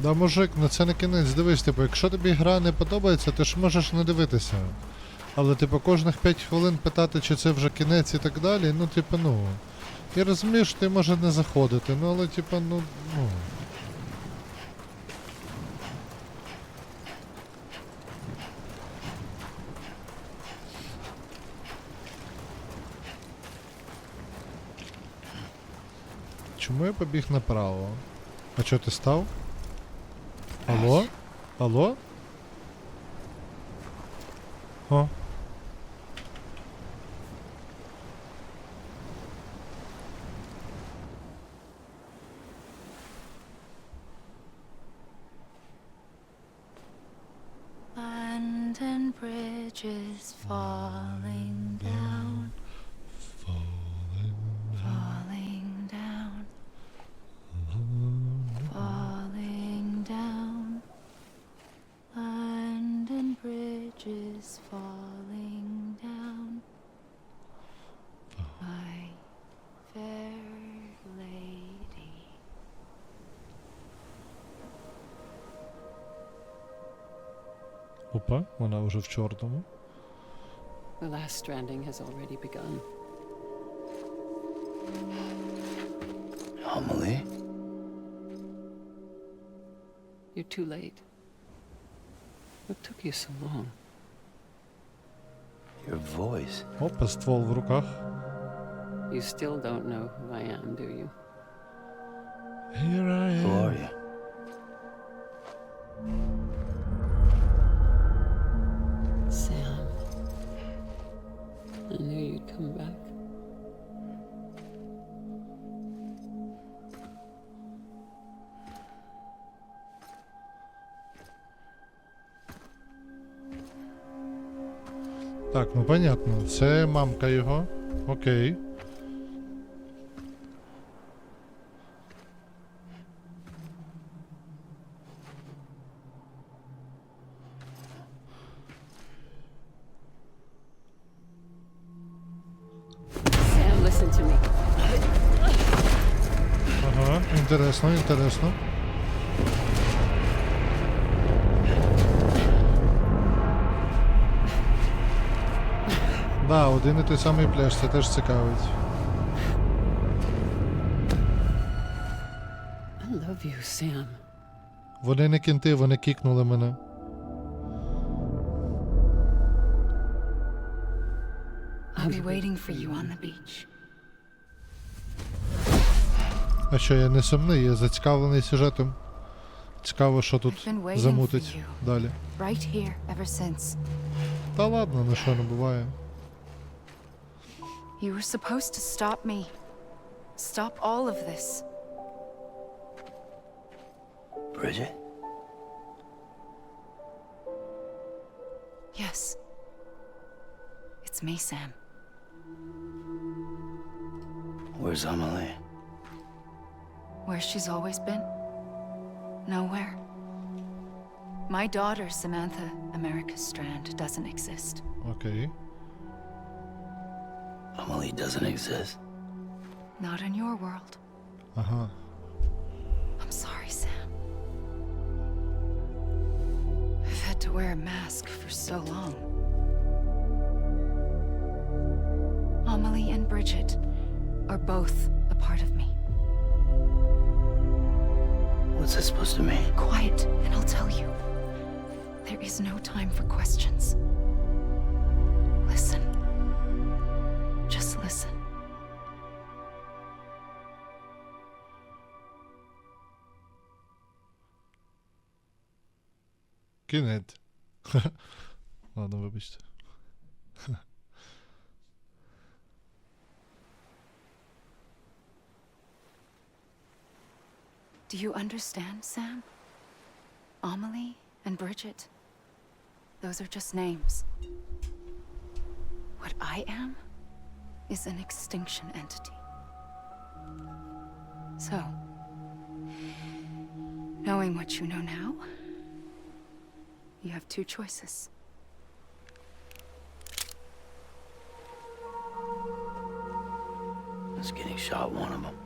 Speaker 1: Да, мужик, ну це не кінець, дивись, типу, якщо тобі гра не подобається, ти ж можеш не дивитися. Але, типу, кожних 5 хвилин питати, чи це вже кінець і так далі, ну, типу, ну. Я розумію, що ти може не заходити, ну, але, типу, ну. Чому я побіг направо? А чого ти став? Алло? Алло? О.
Speaker 11: London Bridge is falling down. Falling down. Falling down. London Bridge is falling down. My fair lady.
Speaker 1: Опа, вона вже в чорному.
Speaker 12: The last stranding has already begun.
Speaker 7: Amelie?
Speaker 12: You're too late. What took you so long?
Speaker 7: Your voice.
Speaker 1: Опа, ствол в руках.
Speaker 12: You still don't know who I am, do you?
Speaker 1: Here I am.
Speaker 7: Who are you?
Speaker 12: Sam. I knew you'd come back.
Speaker 1: Так, ну понятно. Це мамка його. Окей.
Speaker 12: Sam, listen to me.
Speaker 1: Ага, інтересно, інтересно. Да, один і той самий пляж, це теж цікавить.
Speaker 12: I love you, Sam.
Speaker 1: Вони не кінти, вони кікнули мене.
Speaker 3: I'll be waiting for you on the beach.
Speaker 1: А що, я не сумний, я зацікавлений сюжетом. Цікаво, що тут
Speaker 3: I've been waiting
Speaker 1: замутить
Speaker 3: for you.
Speaker 1: далі.
Speaker 3: Right here, ever since.
Speaker 1: Та ладно, ну що не буває.
Speaker 3: You were supposed to stop me. Stop all of this.
Speaker 7: Bridget?
Speaker 3: Yes. It's me, Sam.
Speaker 7: Where's Amelie?
Speaker 3: Where she's always been? Nowhere. My daughter, Samantha America Strand, doesn't exist.
Speaker 1: Окей.
Speaker 7: Amelie doesn't exist.
Speaker 3: Not in your world.
Speaker 1: Ага.
Speaker 3: I'm sorry, Sam. I've had to wear a mask for so long. Amelie and Bridget are both a part of me.
Speaker 7: What's that supposed to mean?
Speaker 3: Quiet, and I'll tell you. There is no time for questions. Listen. Just listen.
Speaker 1: Кінець. Ладно, вибачте.
Speaker 3: Do you understand, Sam? Amelie and Bridget. Those are just names. What I am is an extinction entity. So, knowing what you know now, you have two choices.
Speaker 7: Is getting shot one of them?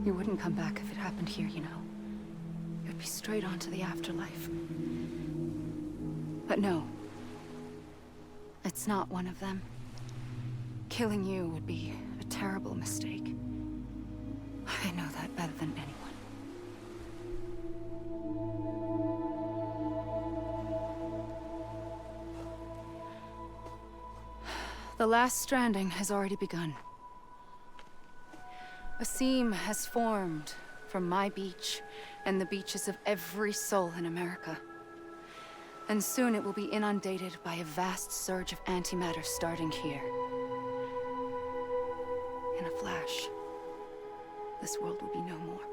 Speaker 3: You wouldn't come back if it happened here, you know. be straight on to the afterlife. But no. It's not one of them. Killing you would be a terrible mistake. I know that better than anyone. The last stranding has already begun. A seam has formed from my beach and the beaches of every soul in America. And soon it will be inundated by a vast surge of antimatter starting here. In a flash, this world will be no more.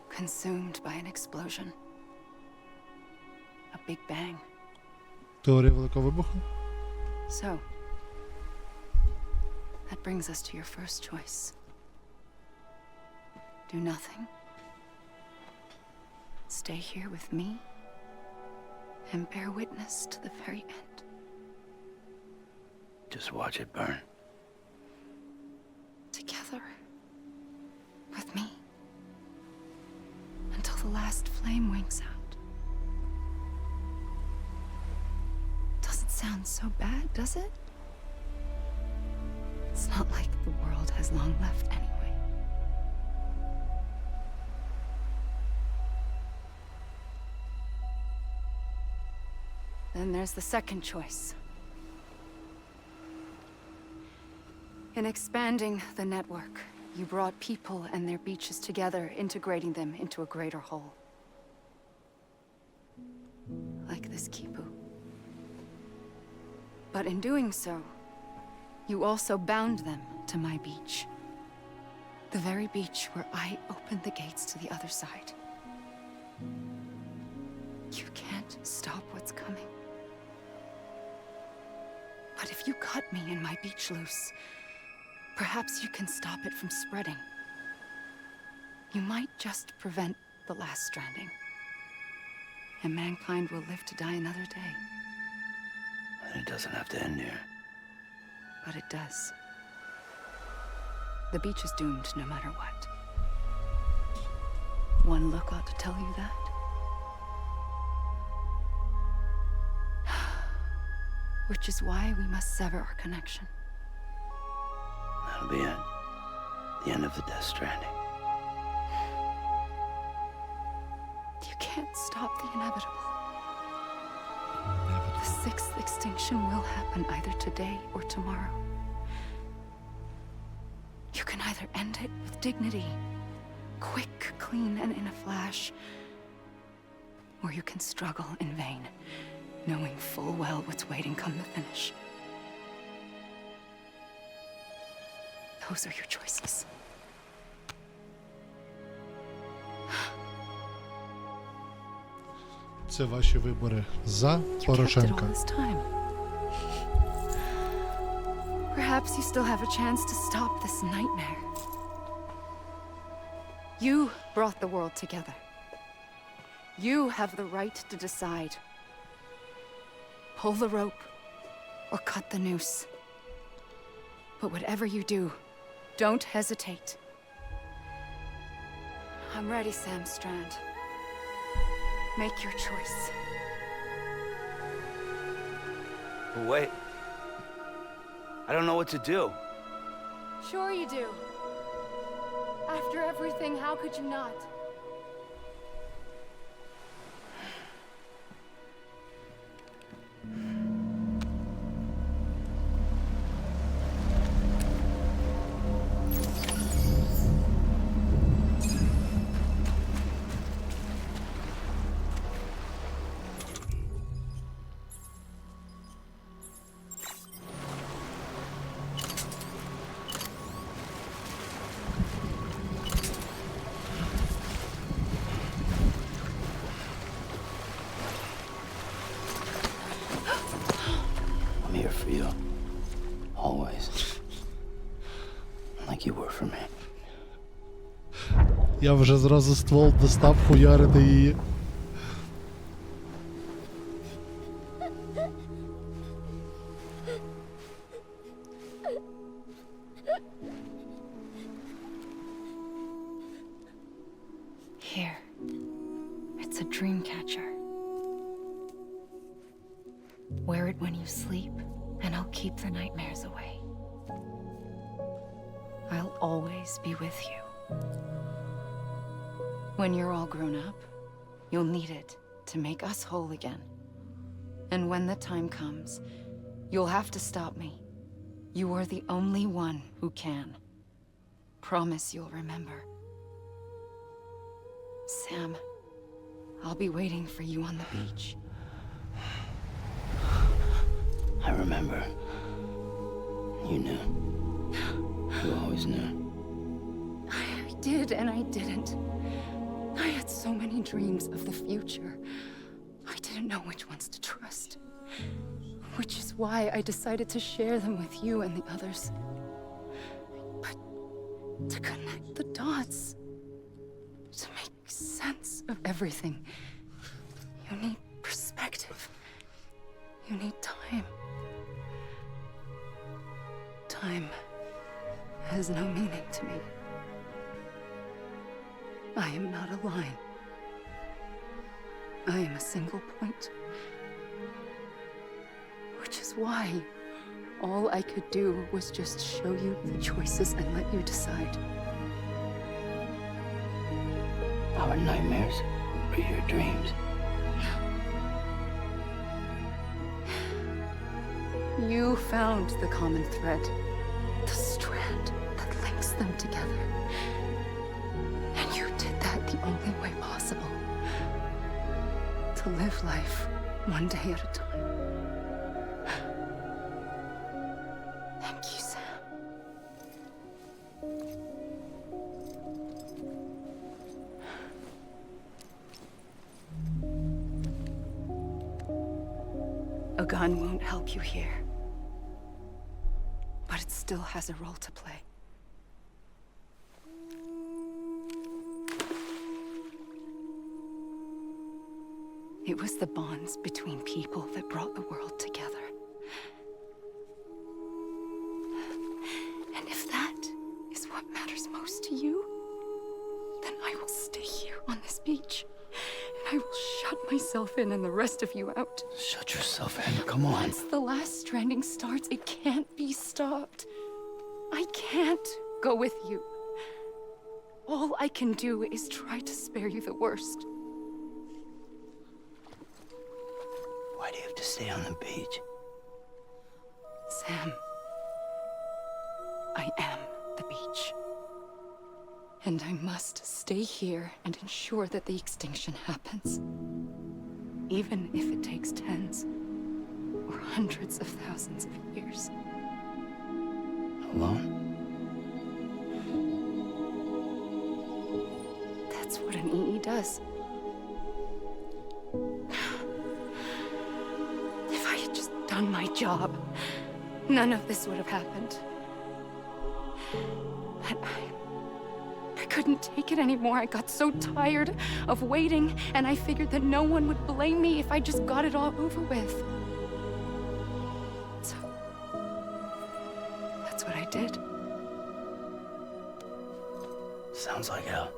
Speaker 3: Consumed by an explosion. A big bang.
Speaker 1: Теорія великого вибуху?
Speaker 3: So, that brings us to your first choice. Do nothing. Stay here with me and bear witness to the very end.
Speaker 7: Just watch it burn.
Speaker 3: Together. With me. Until the last flame winks out. Doesn't sound so bad, does it? It's not like the world has long left anyway. Then there's the second choice. In expanding the network, you brought people and their beaches together, integrating them into a greater whole. Like this Kipu. But in doing so, you also bound them to my beach. The very beach where I opened the gates to the other side. You can't stop what's coming. But if you cut me and my beach loose, perhaps you can stop it from spreading. You might just prevent the last stranding. And mankind will live to die another day.
Speaker 7: And it doesn't have to end here.
Speaker 3: But it does. The beach is doomed no matter what. One look ought to tell you that. Which is why we must sever our connection.
Speaker 7: That'll be it. The end of the Death Stranding.
Speaker 3: You can't stop the inevitable. The sixth extinction will happen either today or tomorrow. You can either end it with dignity, quick, clean, and in a flash, or you can struggle in vain, knowing full well what's waiting come the finish. Those are your choices.
Speaker 1: Це ваші вибори за Порошенка.
Speaker 3: Perhaps you still have a chance to stop this nightmare. You brought the world together. You have the right to decide. Pull the rope or cut the noose. But whatever you do, don't hesitate. I'm ready, Sam Strand. Make your choice.
Speaker 7: But wait. I don't know what to do.
Speaker 3: Sure you do. After everything, how could you not?
Speaker 7: I'm here for you. Always. Like you were for me.
Speaker 1: Я вже зразу ствол достав хуярити її.
Speaker 11: Here. It's a dream catcher. Wear it when you sleep, and I'll keep the nightmares away. I'll always be with you. When you're all grown up, you'll need it to make us whole again. And when the time comes, you'll have to stop me. You are the only one who can. Promise you'll remember. Sam, I'll be waiting for you on the beach.
Speaker 7: I remember. You knew. You always knew.
Speaker 11: I did and I didn't. I had so many dreams of the future. I didn't know which ones to trust. Which is why I decided to share them with you and the others. But to connect the dots, to make sense of everything, you need perspective. You need time. Time has no meaning to me. I am not a line. I am a single point. Which is why all I could do was just show you the choices and let you decide.
Speaker 7: Our nightmares are your dreams.
Speaker 11: You found the common thread, the strand that links them together. And you did that the only way possible. To live life one day at a time. Thank you, Sam. A gun won't help you here. But it still has a role to play. It was the bonds between people that brought the world together. And if that is what matters most to you, then I will stay here on this beach. And I will shut myself in and the rest of you out.
Speaker 7: Shut yourself in, come on.
Speaker 11: Once the last stranding starts, it can't be stopped. I can't go with you. All I can do is try to spare you the worst.
Speaker 7: Why do you have to stay on the beach?
Speaker 11: Sam, I am the beach. And I must stay here and ensure that the extinction happens. Even if it takes tens or hundreds of thousands of years.
Speaker 7: Alone?
Speaker 11: That's what an EE does. If I had just done my job, none of this would have happened. But I couldn't take it anymore. I got so tired of waiting, and I figured that no one would blame me if I just got it all over with. So, that's what I did.
Speaker 7: Sounds like hell.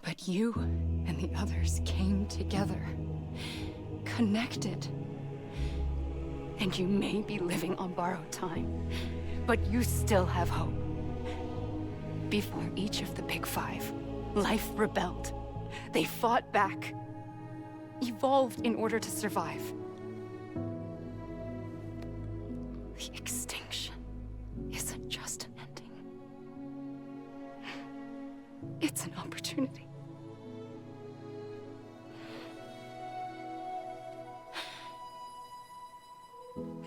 Speaker 11: But you and the others came together, connected. And you may be living on borrowed time, but you still have hope. Before each of the Big Five, life rebelled. They fought back, evolved in order to survive. The extinction isn't just an ending. It's an opportunity.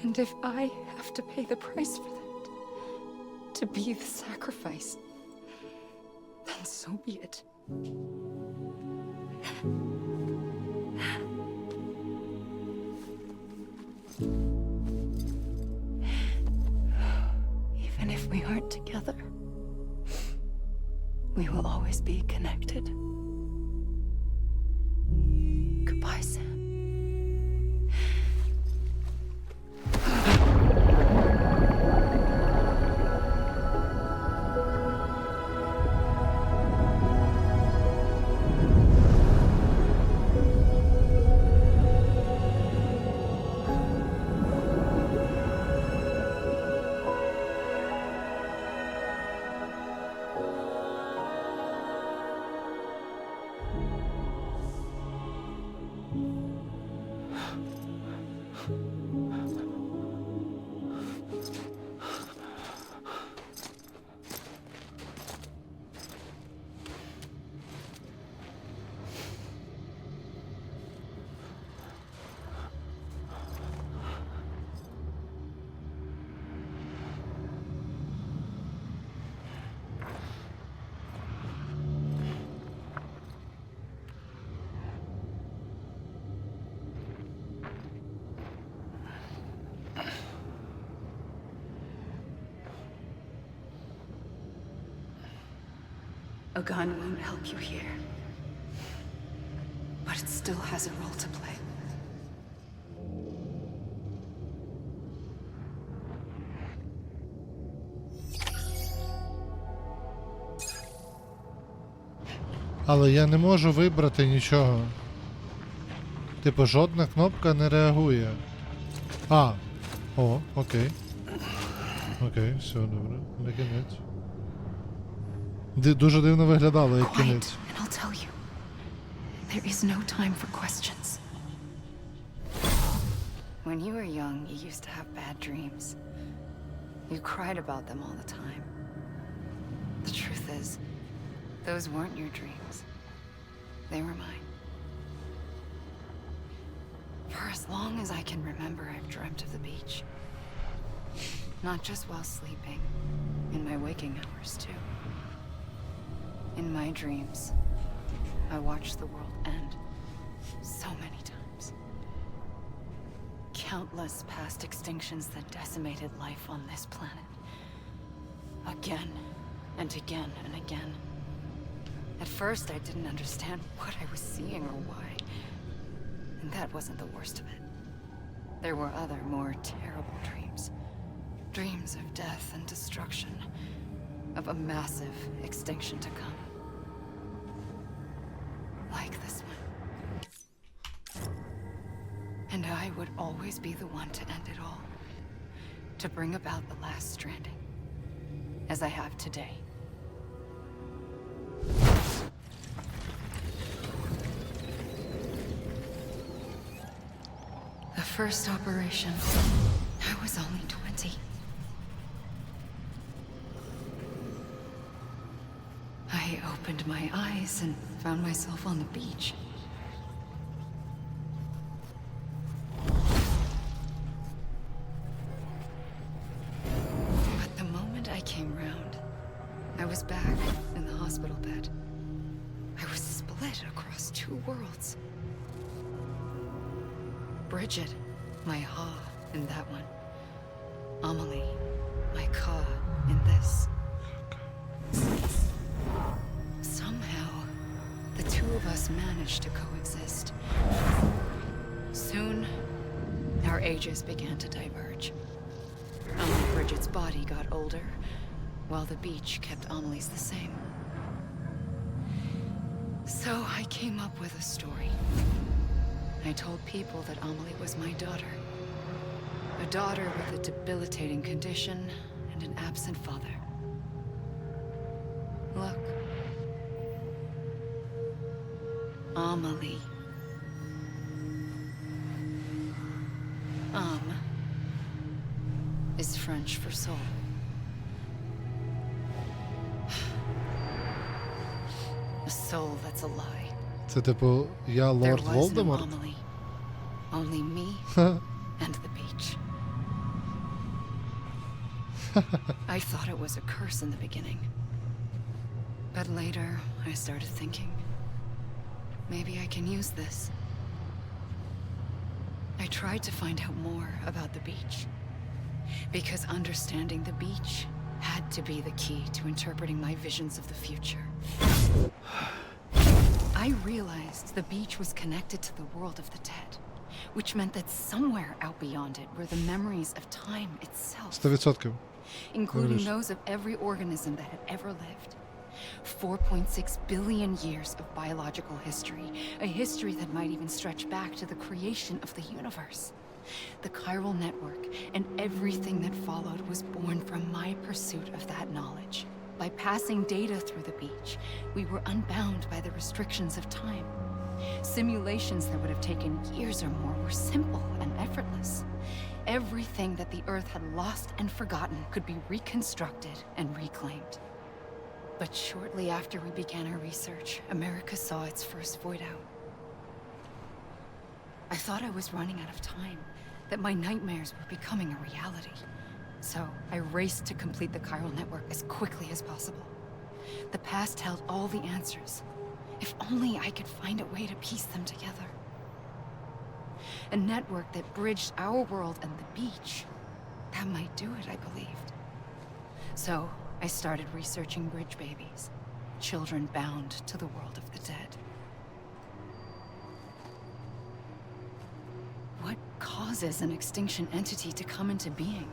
Speaker 11: And if I have to pay the price for that, to be the sacrifice, then so be it. Even if we aren't together, we will always be connected. Goodbye, Sam. A gun won't help you here. But it still has a role to play.
Speaker 1: Але я не можу вибрати нічого. Типу, жодна кнопка не реагує. А. О, окей. Окей, все, добре. Не кінець. Дуже дивно виглядало, як кінець.
Speaker 11: And I'll tell you. There is no time for questions. When you were young, you used to have bad dreams. You cried about them all the time. The truth is, those weren't your dreams. They were mine. For as long as I can remember, I've dreamt of the beach. Not just while sleeping, in my waking hours too. In my dreams, I watched the world end so many times. Countless past extinctions that decimated life on this planet. Again and again and again. At first, I didn't understand what I was seeing or why. And that wasn't the worst of it. There were other, more terrible dreams. Dreams of death and destruction. Of a massive extinction to come. Like this one. And I would always be the one to end it all. To bring about the last stranding. As I have today. The first operation, I was only 20. I opened my eyes and found myself on the beach. But the moment I came round, I was back in the hospital bed. I was split across two worlds. Bridget, my ha in that one. Amelie, my ka in this. Somehow, the two of us managed to coexist. Soon, our ages began to diverge. Bridget's body got older, while the beach kept Amelie's the same. So I came up with a story. I told people that Amelie was my daughter. A daughter with a debilitating condition and an absent father. Look. Amelie. Is French for soul. A soul that's a lie.
Speaker 1: Це типу, я Лорд Волдеморт?
Speaker 11: There was no Amelie. Only me and the beach. I thought it was a curse in the beginning. But later, I started thinking, maybe I can use this. I tried to find out more about the beach. Because understanding the beach had to be the key to interpreting my visions of the future. I realized the beach was connected to the world of the dead, which meant that somewhere out beyond it were the memories of time itself.
Speaker 1: 100%.
Speaker 11: Including those of every organism that had ever lived. 4.6 billion years of biological history, a history that might even stretch back to the creation of the universe. The chiral network and everything that followed was born from my pursuit of that knowledge. By passing data through the beach, we were unbound by the restrictions of time. Simulations that would have taken years or more were simple and effortless. Everything that the Earth had lost and forgotten could be reconstructed and reclaimed. But shortly after we began our research, America saw its first void out. I thought I was running out of time, that my nightmares were becoming a reality. So I raced to complete the chiral network as quickly as possible. The past held all the answers. If only I could find a way to piece them together. A network that bridged our world and the beach. That might do it, I believed. So I started researching bridge babies, children bound to the world of the dead. What causes an extinction entity to come into being?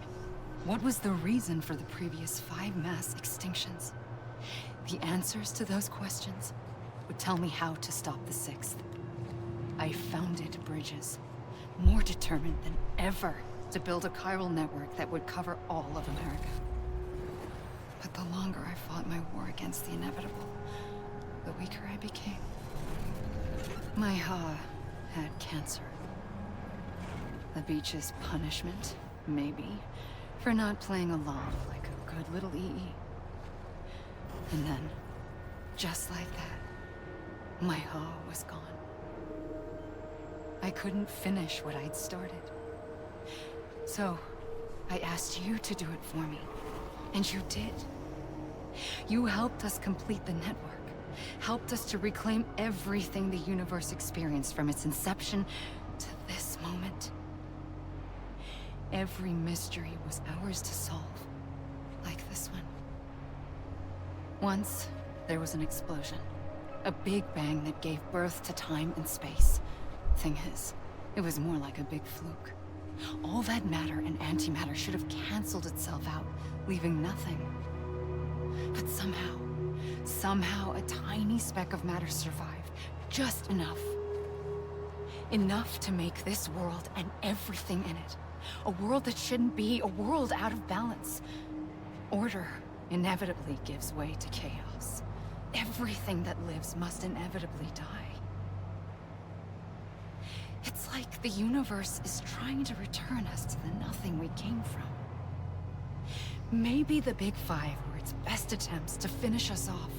Speaker 11: What was the reason for the previous 5 mass extinctions? The answers to those questions would tell me how to stop the 6th. I founded bridges, more determined than ever to build a chiral network that would cover all of America. But the longer I fought my war against the inevitable, the weaker I became. My Ha had cancer. The beach's punishment, maybe, for not playing along like a good little EE. And then, just like that, my Ha was gone. I couldn't finish what I'd started. So, I asked you to do it for me, and you did. You helped us complete the network, helped us to reclaim everything the universe experienced from its inception to this moment. Every mystery was ours to solve, like this one. Once, there was an explosion. A big bang that gave birth to time and space. Thing is, it was more like a big fluke. All that matter and antimatter should have canceled itself out, leaving nothing. But somehow a tiny speck of matter survived. Just enough. Enough to make this world and everything in it. A world that shouldn't be, a world out of balance. Order inevitably gives way to chaos. Everything that lives must inevitably die. It's like the universe is trying to return us to the nothing we came from. Maybe the Big Five were its best attempts to finish us off.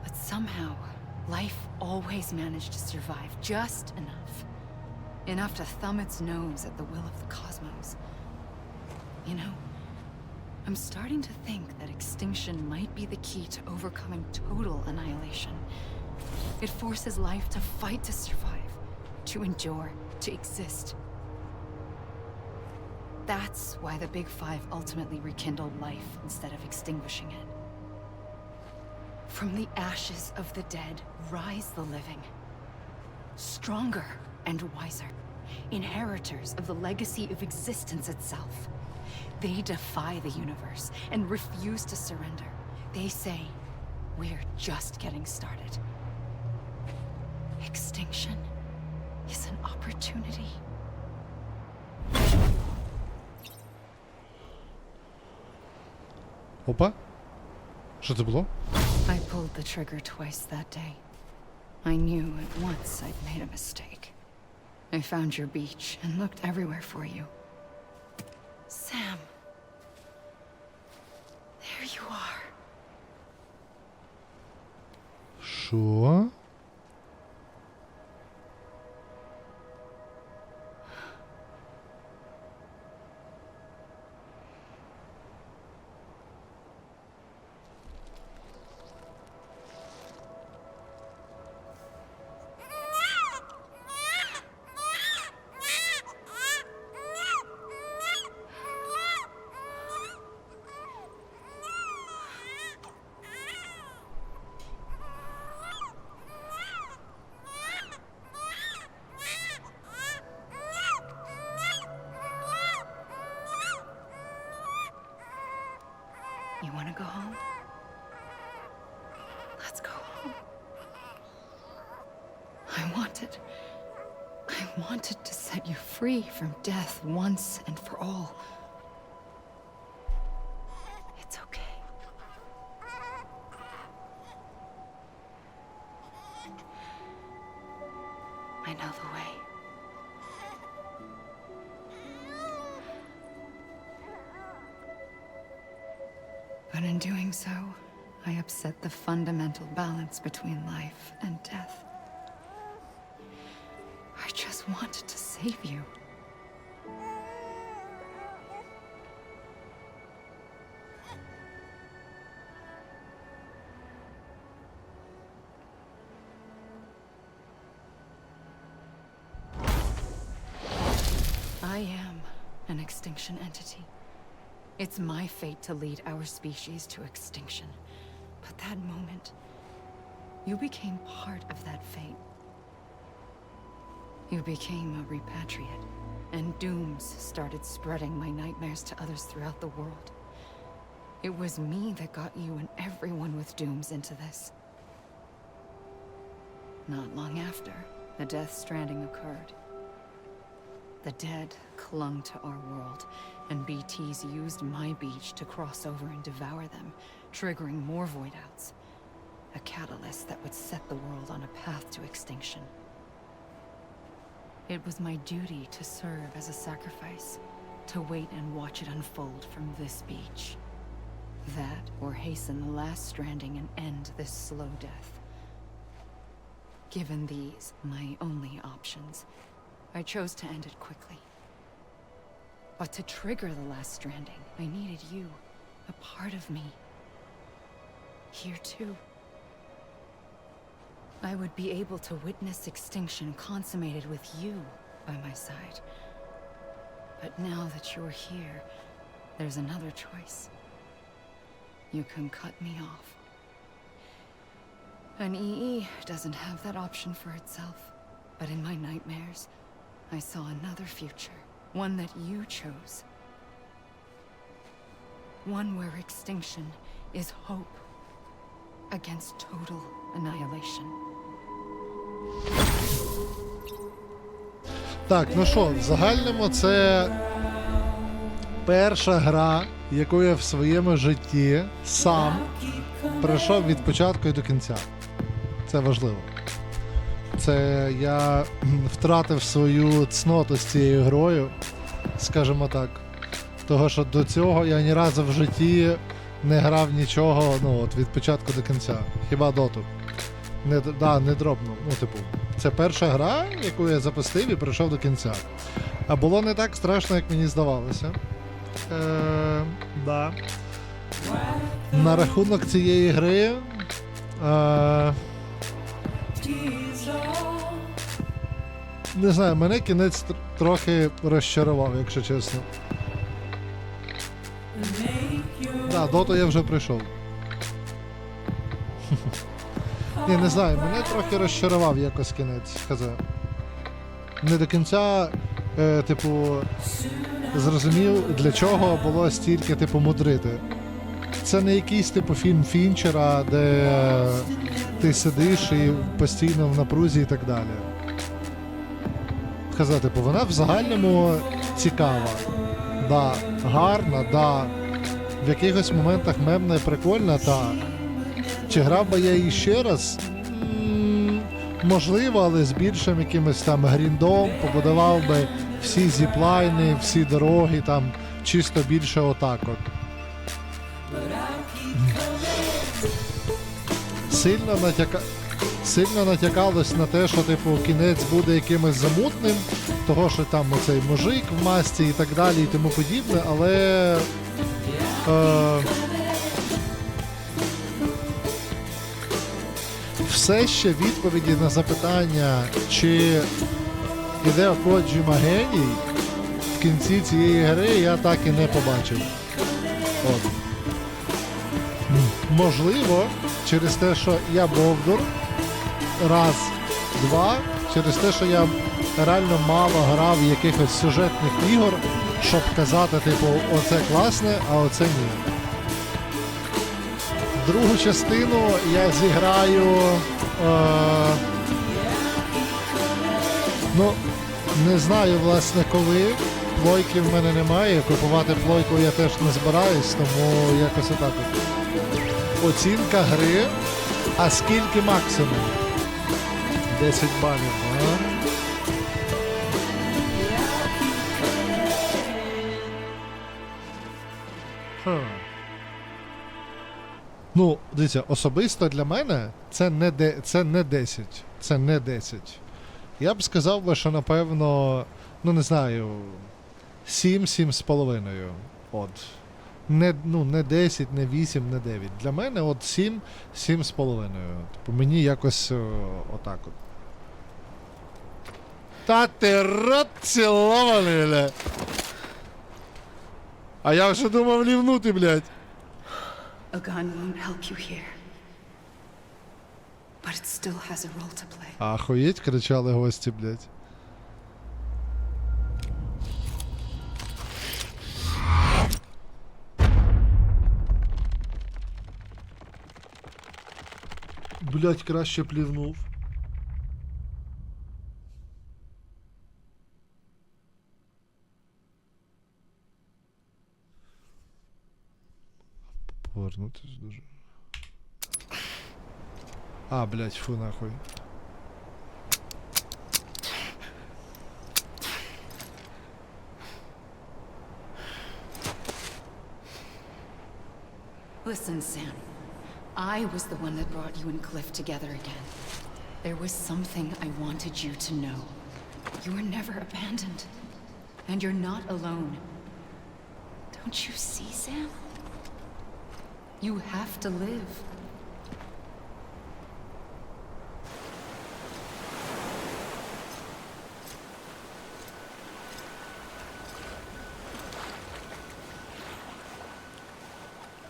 Speaker 11: But somehow, life always managed to survive just enough. Enough to thumb its nose at the will of the cosmos. You know, I'm starting to think that extinction might be the key to overcoming total annihilation. It forces life to fight to survive, to endure, to exist. That's why the Big Five ultimately rekindled life instead of extinguishing it. From the ashes of the dead rise the living. Stronger and wiser. Inheritors of the legacy of existence itself. They defy the universe and refuse to surrender. They say, we're just getting started. Extinction is an opportunity.
Speaker 1: Опа. Що це було?
Speaker 11: I pulled the trigger twice that day. I knew at once I'd made a mistake. I found your beach and looked everywhere for you. Sam. There you are.
Speaker 1: Що?
Speaker 11: You want to go home? Let's go home. I wanted to set you free from death once and for all. It's okay. I know the way. But in doing so, I upset the fundamental balance between life and death. I just wanted to save you. I am an extinction entity. It's my fate to lead our species to extinction. But that moment, you became part of that fate. You became a repatriate, and dooms started spreading my nightmares to others throughout the world. It was me that got you and everyone with dooms into this. Not long after, the Death Stranding occurred. The dead clung to our world, and BTs used my beach to cross over and devour them, triggering more void-outs. A catalyst that would set the world on a path to extinction. It was my duty to serve as a sacrifice, to wait and watch it unfold from this beach. That, or hasten the last stranding and end this slow death. Given these, my only options, I chose to end it quickly. But to trigger the last stranding, I needed you, a part of me. Here too. I would be able to witness extinction consummated with you by my side. But now that you're here, there's another choice. You can cut me off. An EE doesn't have that option for itself, but in my nightmares, I saw another future, one that you chose. One where extinction is hope against total annihilation.
Speaker 1: Так, ну що, в загальному це перша гра, яку я в своєму житті сам пройшов від початку і до кінця. Це важливо. Це я втратив свою цноту з цією грою, скажімо так. Того, що до цього я ні разу в житті не грав нічого, ну от від початку до кінця. Хіба доту. Не дробно. Ну, типу, це перша гра, яку я запустив і пройшов до кінця. А було не так страшно, як мені здавалося. Да. На рахунок цієї гри. Не знаю, мене кінець трохи розчарував, якщо чесно. Да, доту я вже пройшов. Ні, не знаю, мене трохи розчарував якось кінець, казав. Не до кінця, типу, зрозумів, для чого було стільки, типу, мудрити. Це не якийсь, типу, фільм Фінчера, де ти сидиш і постійно в напрузі і так далі. Казати, типу, вона в загальному цікава. Да, гарна, да. В якихось моментах мемна і прикольна, та. Чи грав би я її ще раз? Можливо, але з більшим якимось там гріндом, побудував би всі зіплайни, всі дороги, там, чисто більше отак от. Сильно натякалось на те, що, типу, кінець буде якимось замутним, того, що там оцей мужик в масці і так далі і тому подібне, але... все ще відповіді на запитання, чи Хідео Коджіма геній, в кінці цієї гри я так і не побачив. От. Можливо, через те, що я бовдур, раз, два, через те, що я реально мало грав в якихось сюжетних ігор, щоб казати, типу, оце класне, а оце ні. Другу частину я зіграю, ну, не знаю, власне, коли. Плойки в мене немає, купувати плойку я теж не збираюсь, тому якось отак от. Оцінка гри, а скільки максимум? 10 балів, а? Ну, дивіться, особисто для мене це не 10. Це не 10. Я б сказав би, що напевно, ну не знаю, 7-7,5. От. Не 10, не 8, не 9. Для мене от 7-7,5. Типу мені якось отак от. Та ти рот цілований, бля. А я вже думав лівнути, блядь.
Speaker 11: A gun won't help you here. But it still has a role to play.
Speaker 1: Ахуєть, кричали гості, блядь. Блядь, краще плівнув. Повернутись дуже. А, блядь, фу нахуй.
Speaker 11: Listen, Sam. I was the one that brought you and Cliff together again. There was something I wanted you to know. You were never abandoned. And you're not alone. Don't you see, Sam? You have to live.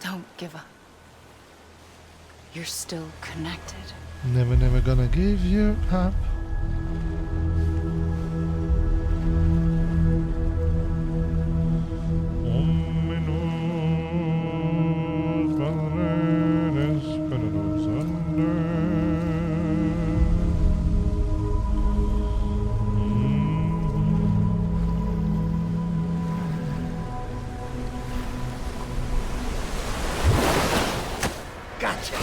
Speaker 11: Don't give up. You're still connected.
Speaker 1: Never gonna give you up.
Speaker 5: Gotcha.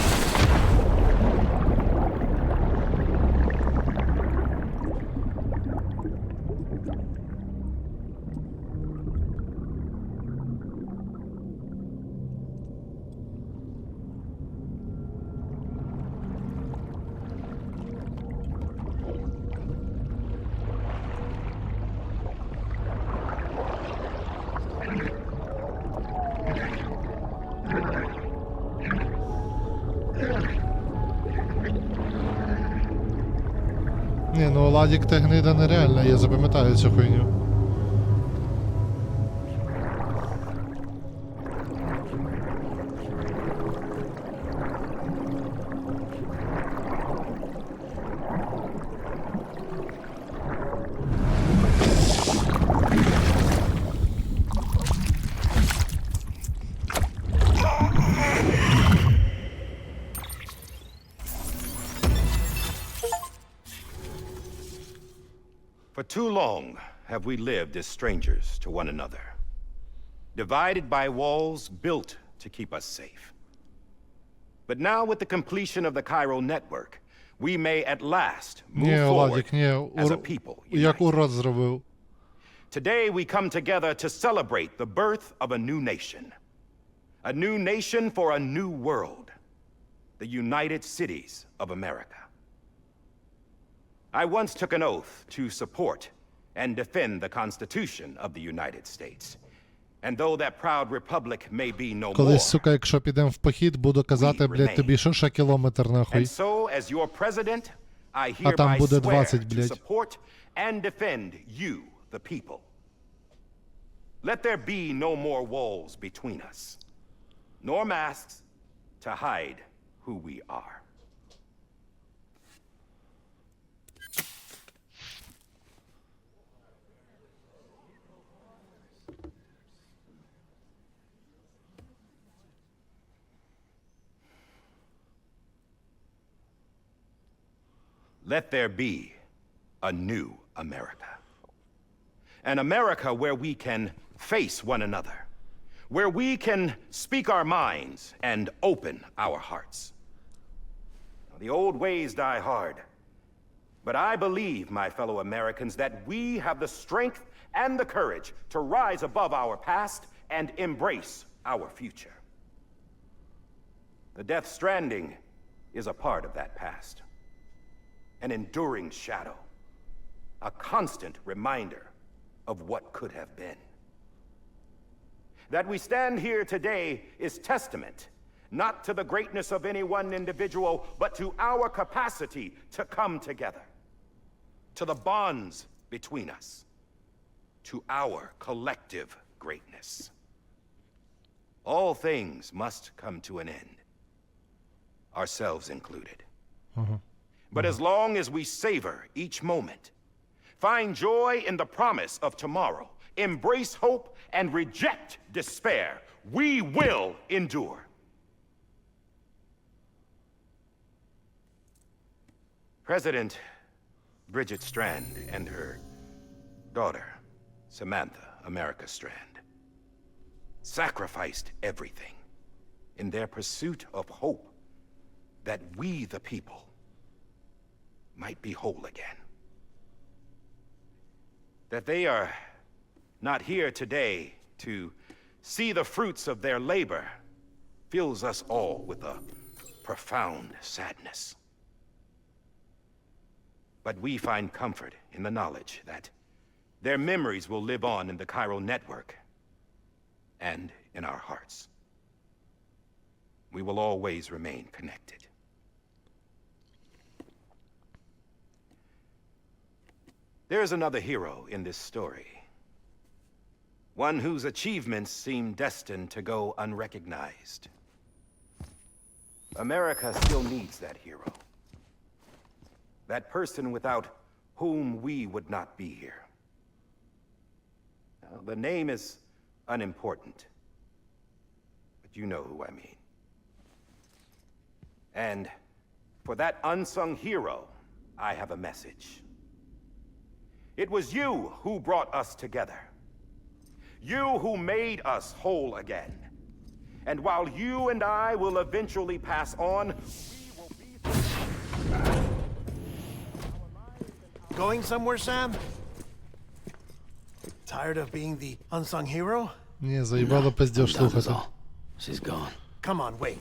Speaker 1: Ні, ну Ладік та гнида нереальна, я запам'ятаю цю хуйню.
Speaker 8: For too long have we lived as strangers to one another, divided by walls built to keep us safe. But now with the completion of the chiral network, we may at last move
Speaker 1: Ні,
Speaker 8: forward
Speaker 1: Ладік, ні,
Speaker 8: as a people
Speaker 1: як
Speaker 8: united.
Speaker 1: урод зробив.
Speaker 8: Today we come together to celebrate the birth of a new nation. A new nation for a new world. The United Cities of America. I once took an oath to support and defend the Constitution of the United States. And though that proud republic may be no more,
Speaker 1: Колись, сука, якщо підемо в похід, буду казати, блядь, тобі що ще кілометр, нахуй.
Speaker 8: and so as your president, I
Speaker 1: А там
Speaker 8: hereby
Speaker 1: буде
Speaker 8: swear
Speaker 1: 20,
Speaker 8: to
Speaker 1: блядь.
Speaker 8: support and defend you, the people. Let there be no more walls between us, nor masks to hide who we are. Let there be a new America. An America where we can face one another, where we can speak our minds and open our hearts. Now, the old ways die hard, but I believe, my fellow Americans, that we have the strength and the courage to rise above our past and embrace our future. The Death Stranding is a part of that past. An enduring shadow. A constant reminder of what could have been. That we stand here today is testament not to the greatness of any one individual, but to our capacity to come together. To the bonds between us. To our collective greatness. All things must come to an end. Ourselves included. But as long as we savor each moment, find joy in the promise of tomorrow, embrace hope, and reject despair, we will endure. President Bridget Strand and her daughter, Samantha America Strand, sacrificed everything in their pursuit of hope that we, the people, might be whole again. That they are not here today to see the fruits of their labor fills us all with a profound sadness. But we find comfort in the knowledge that their memories will live on in the chiral network and in our hearts. We will always remain connected. There is another hero in this story. One whose achievements seem destined to go unrecognized. America still needs that hero. That person without whom we would not be here. Now, the name is unimportant, but you know who I mean. And for that unsung hero, I have a message. It was you who brought us together. You who made us whole again. And while you and I will eventually pass on, we will be...
Speaker 6: Going somewhere, Sam? Tired of being the unsung hero?
Speaker 1: Ні, заїбало пиздєш слухати.
Speaker 7: She's gone.
Speaker 6: Come on, wait.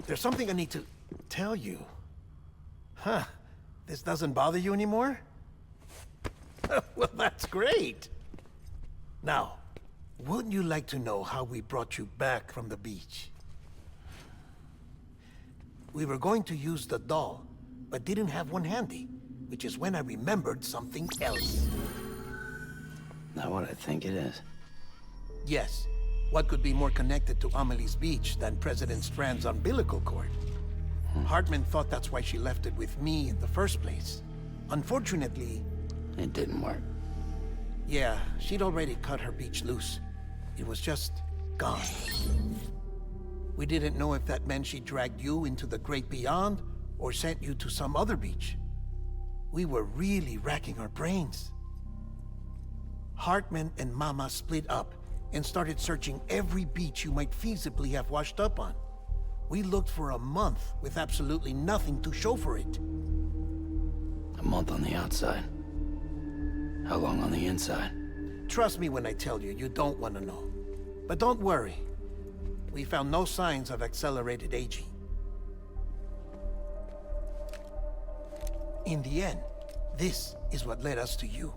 Speaker 6: There's something I need to tell you. Huh. This doesn't bother you anymore? Well, that's great. Now, wouldn't you like to know how we brought you back from the beach? We were going to use the doll, but didn't have one handy, which is when I remembered something else.
Speaker 7: Not what I think it is.
Speaker 6: Yes. What could be more connected to Amelie's beach than President Strand's umbilical cord? Hartman thought that's why she left it with me in the first place. Unfortunately...
Speaker 7: It didn't work.
Speaker 6: Yeah, she'd already cut her beach loose. It was just gone. We didn't know if that meant she dragged you into the great beyond or sent you to some other beach. We were really racking our brains. Hartman and Mama split up and started searching every beach you might feasibly have washed up on. We looked for a month with absolutely nothing to show for it.
Speaker 7: A month on the outside. How long on the inside?
Speaker 6: Trust me when I tell you, you don't want to know. But don't worry. We found no signs of accelerated aging. In the end, this is what led us to you.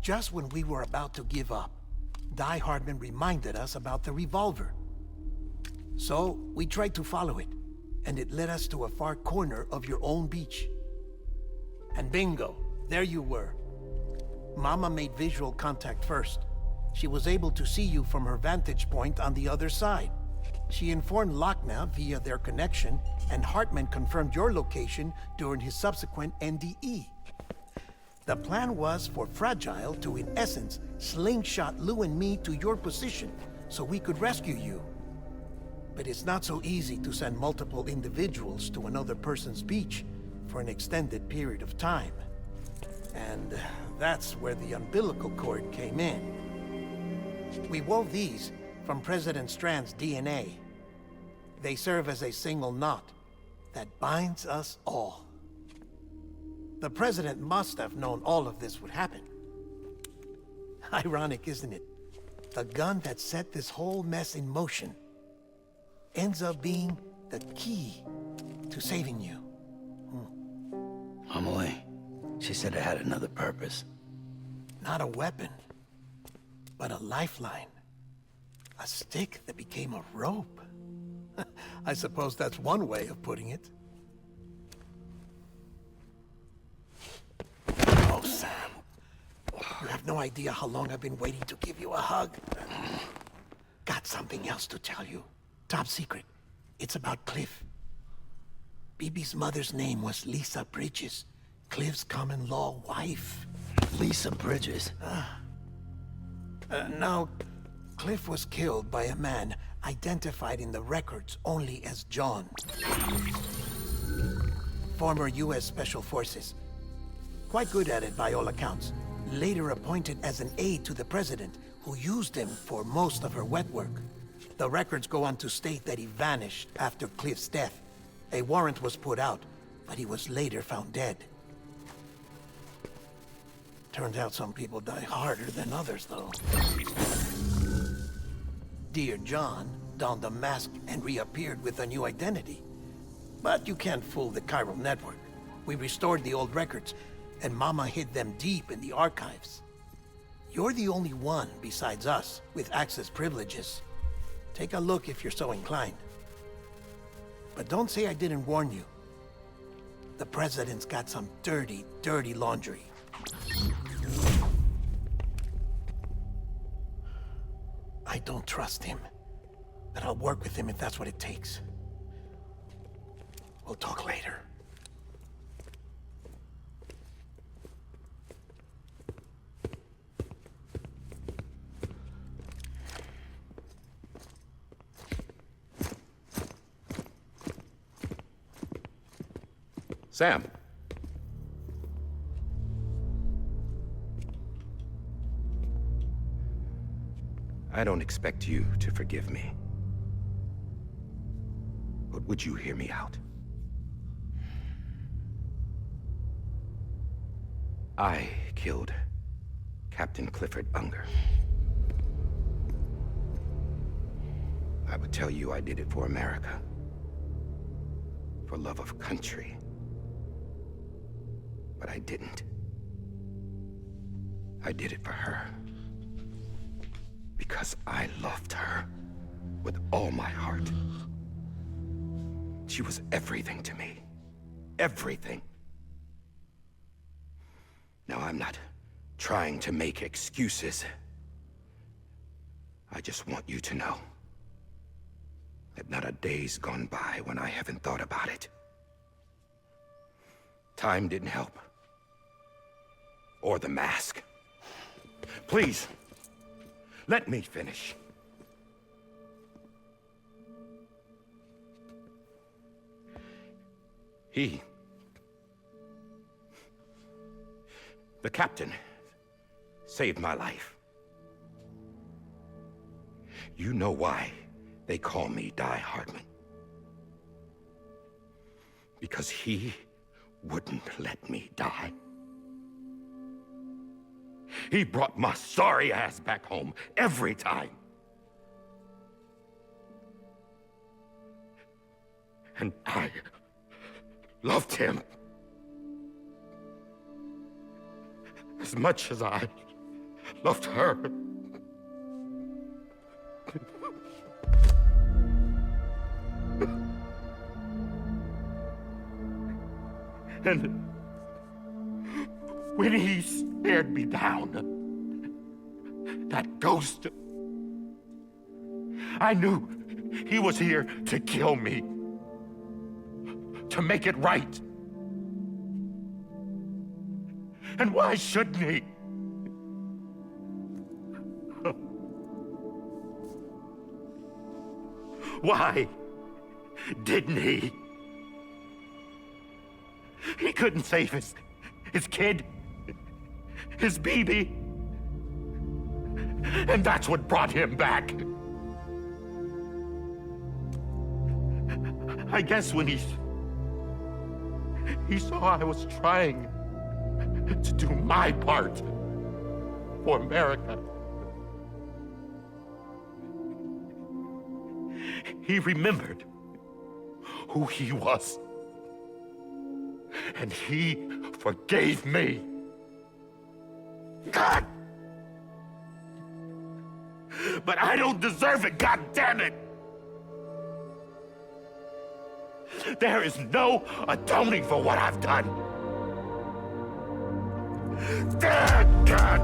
Speaker 6: Just when we were about to give up, Die Hardman reminded us about the revolver. So, we tried to follow it, and it led us to a far corner of your own beach. And bingo, there you were. Mama made visual contact first. She was able to see you from her vantage point on the other side. She informed Lochna via their connection, and Hartman confirmed your location during his subsequent NDE. The plan was for Fragile to, in essence, slingshot Lou and me to your position so we could rescue you. But it's not so easy to send multiple individuals to another person's beach for an extended period of time. And that's where the umbilical cord came in. We wove these from President Strand's DNA. They serve as a single knot that binds us all. The President must have known all of this would happen. Ironic, isn't it? The gun that set this whole mess in motion ends up being the key to saving you.
Speaker 7: Amelie, she said it had another purpose.
Speaker 6: Not a weapon, but a lifeline. A stick that became a rope. I suppose that's one way of putting it. Oh, Sam. You have no idea how long I've been waiting to give you a hug. Got something else to tell you. Top secret. It's about Cliff. Bibi's mother's name was Lisa Bridges, Cliff's common-law wife.
Speaker 7: Lisa Bridges?
Speaker 6: Now, Cliff was killed by a man identified in the records only as John. Former U.S. Special Forces. Quite good at it by all accounts. Later appointed as an aide to the president, who used him for most of her wet work. The records go on to state that he vanished after Cliff's death. A warrant was put out, but he was later found dead. Turns out some people die harder than others, though. Dear John donned a mask and reappeared with a new identity. But you can't fool the chiral network. We restored the old records, and Mama hid them deep in the archives. You're the only one besides us with access privileges. Take a look if you're so inclined. But don't say I didn't warn you. The president's got some dirty, dirty laundry. I don't trust him, but I'll work with him if that's what it takes. We'll talk later.
Speaker 8: Sam. I don't expect you to forgive me. But would you hear me out? I killed Captain Clifford Unger. I would tell you I did it for America. For love of country. But I didn't. I did it for her. Because I loved her with all my heart. She was everything to me. Everything. Now, I'm not trying to make excuses. I just want you to know that not a day's gone by when I haven't thought about it. Time didn't help. Or the mask. Please, let me finish. The captain, saved my life. You know why they call me Die Hardman. Because he wouldn't let me die. He brought my sorry ass back home every time. And I loved him as much as I loved her. And when he stared me down, that ghost, I knew he was here to kill me, to make it right. And why shouldn't he? Why didn't he? He couldn't save his kid, his baby. And that's what brought him back. I guess when he saw I was trying to do my part for America,
Speaker 2: he remembered who he was. And he forgave me. God! But I don't deserve it, God damn it! There is no atoning for what I've done. God!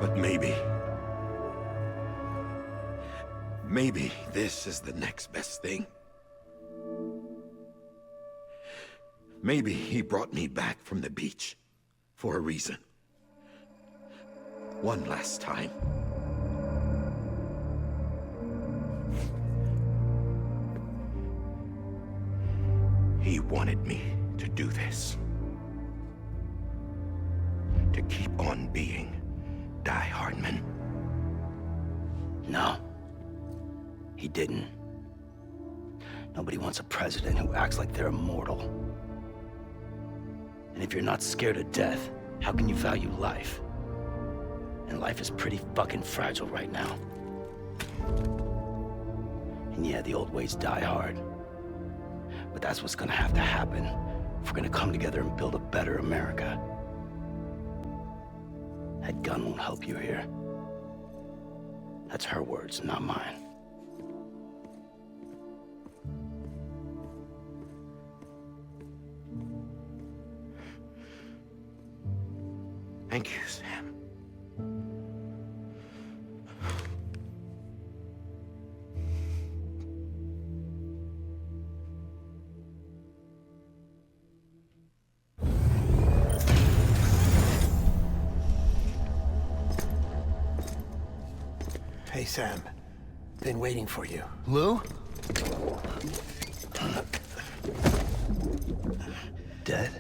Speaker 2: But maybe this is the next best thing. Maybe he brought me back from the beach for a reason. One last time. He wanted me to do this. To keep on being Die Hardman.
Speaker 7: No. He didn't. Nobody wants a president who acts like they're immortal. And if you're not scared of death, how can you value life? And life is pretty fucking fragile right now. And yeah, the old ways die hard. But that's what's gonna have to happen if we're gonna come together and build a better America. That gun won't help you here. That's her words, not mine.
Speaker 2: Thank you, Sam.
Speaker 6: Hey, Sam. Been waiting for you.
Speaker 10: Lou?
Speaker 7: Dead?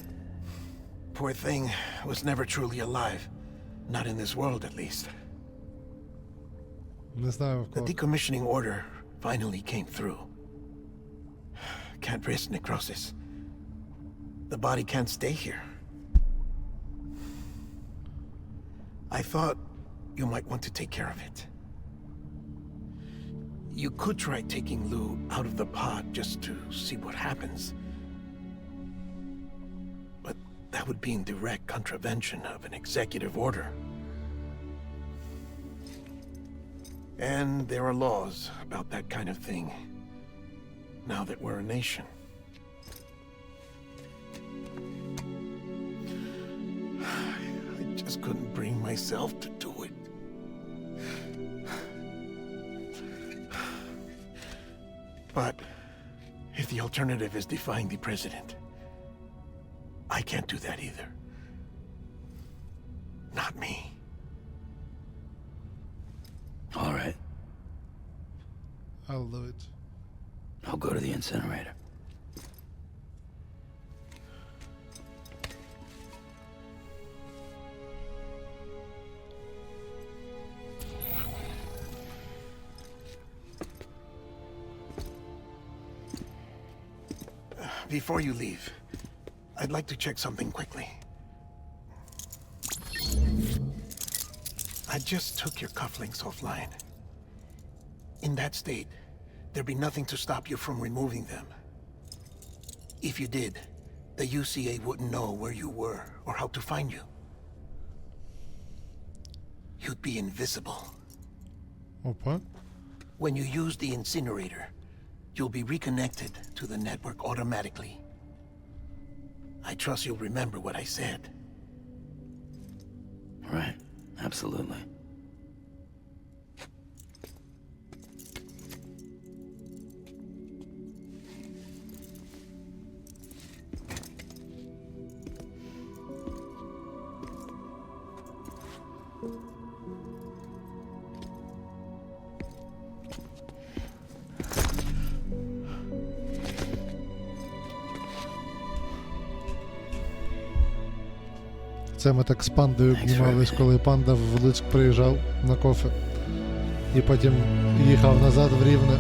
Speaker 6: Poor thing was never truly alive. Not in this world, at least.
Speaker 1: Не знаю в
Speaker 6: The
Speaker 1: кого.
Speaker 6: decommissioning order finally came through. Can't risk necrosis. The body can't stay here. I thought you might want to take care of it. You could try taking Lou out of the pod just to see what happens. But that would be in direct contravention of an executive order. And there are laws about that kind of thing, now that we're a nation. I just couldn't bring myself to do it. But if the alternative is defying the president, I can't do that either. Not me.
Speaker 7: All right.
Speaker 1: I'll do it.
Speaker 7: I'll go to the incinerator.
Speaker 6: Before you leave, I'd like to check something quickly. I just took your cufflinks offline. In that state, there'd be nothing to stop you from removing them. If you did, the UCA wouldn't know where you were or how to find you. You'd be invisible.
Speaker 1: Опа.
Speaker 6: When you use the incinerator, you'll be reconnected to the network automatically. I trust you'll remember what I said.
Speaker 7: Right. Absolutely.
Speaker 1: Це ми так з пандою обнімались, коли панда в Луцьк приїжджав на кофе. І потім їхав назад в Рівне.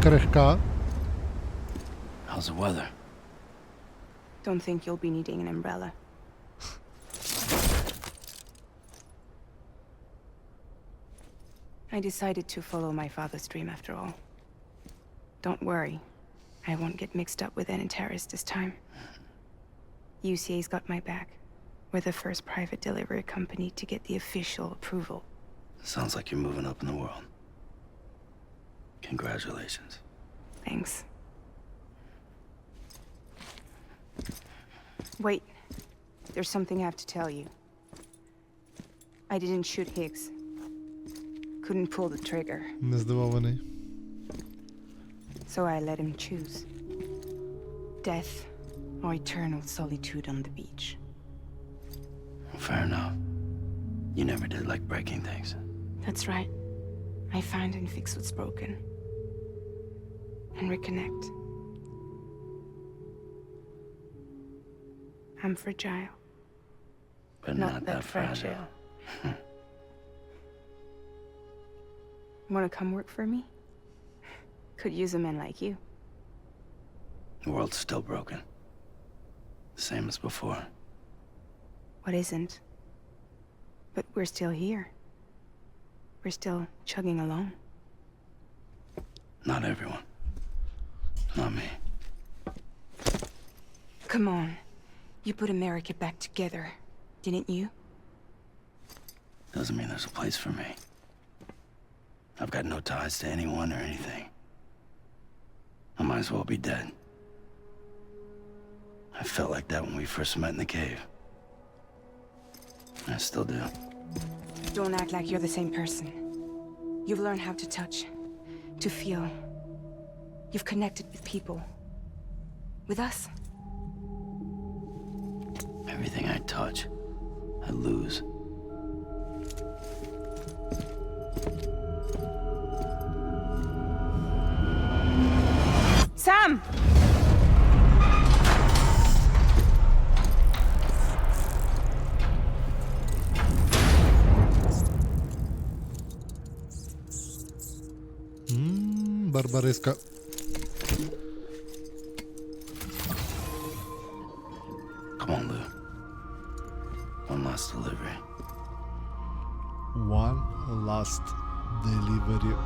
Speaker 1: Крихка.
Speaker 7: How's the weather?
Speaker 3: Don't think you'll be needing an umbrella. I decided to follow my father's dream after all. Don't worry, I won't get mixed up with any terrorists this time. UCA's got my back. We're the first private delivery company to get the official approval.
Speaker 7: Sounds like you're moving up in the world. Congratulations.
Speaker 3: Thanks. Wait, there's something I have to tell you. I didn't shoot Higgs. Couldn't pull the trigger.
Speaker 1: Не здивований.
Speaker 3: So I let him choose. Death or eternal solitude on the beach.
Speaker 7: Fair enough. You never did like breaking things.
Speaker 3: That's right. I find and fix what's broken. And reconnect. I'm fragile.
Speaker 7: But not that fragile.
Speaker 3: Wanna come work for me? Could use a man like you.
Speaker 7: The world's still broken. Same as before.
Speaker 3: What isn't? But we're still here. We're still chugging along.
Speaker 7: Not everyone. Not me.
Speaker 3: Come on. You put America back together, didn't you?
Speaker 7: Doesn't mean there's a place for me. I've got no ties to anyone or anything. I might as well be dead. I felt like that when we first met in the cave. I still do.
Speaker 3: Don't act like you're the same person. You've learned how to touch, to feel. You've connected with people. With us.
Speaker 7: Everything I touch, I lose.
Speaker 3: Sam!
Speaker 1: Барбариска.
Speaker 7: Come on, Lou. One last delivery.
Speaker 1: One last delivery.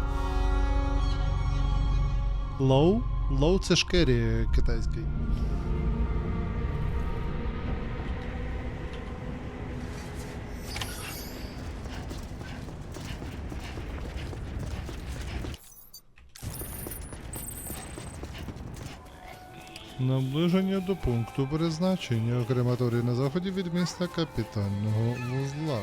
Speaker 1: Low? Low це ж керрі китайський. Наближення до пункту призначення. Крематорій на заході від міста капітального вузла.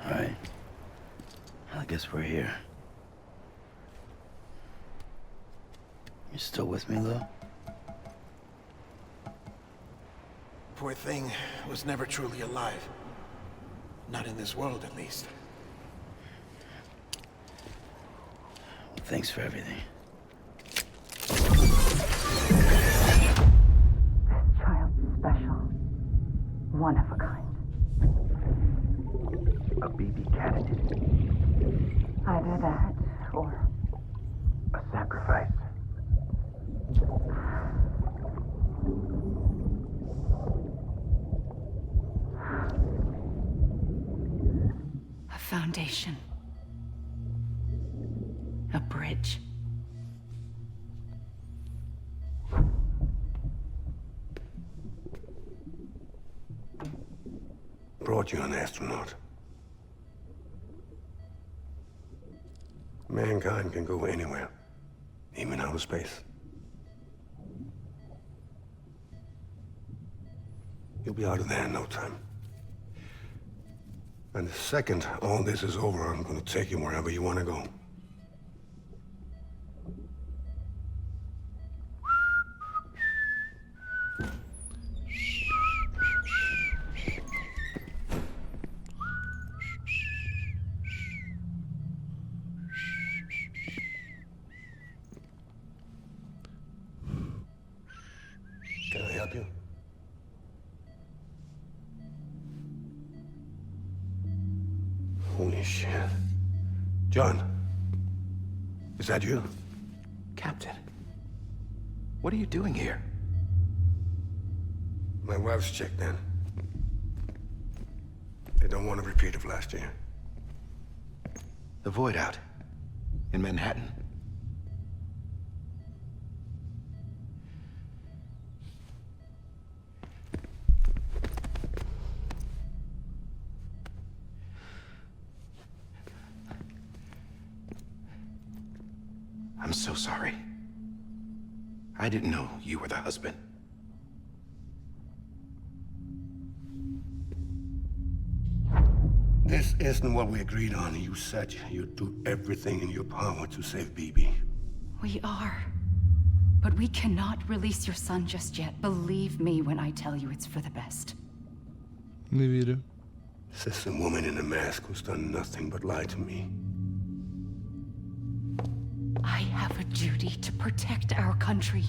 Speaker 7: Alright. I guess we're here. You still with me, Lou?
Speaker 6: Poor thing was never truly alive. Not in this world, at least.
Speaker 7: Thanks for everything.
Speaker 13: Child special. One of a kind.
Speaker 2: A BB candidate.
Speaker 13: Either that, or
Speaker 2: A sacrifice.
Speaker 11: A foundation. A bridge.
Speaker 8: Brought you an astronaut. Mankind can go anywhere, even outer space.
Speaker 14: You'll be out of there in no time. And the second all this is over, I'm gonna take you wherever you wanna go. Can I help you? Holy shit. John, is that you?
Speaker 8: Captain, what are you doing here?
Speaker 14: My wife's checked in. They don't want a repeat of last year.
Speaker 8: The void out in Manhattan. I'm so sorry. I didn't know you were the husband.
Speaker 14: This isn't what we agreed on. You said you'd do everything in your power to save BB.
Speaker 11: We are. But we cannot release your son just yet. Believe me when I tell you it's for the best.
Speaker 1: Не вірю.
Speaker 14: This is a woman in a mask who's done nothing but lie to me.
Speaker 11: I have a duty to protect our country.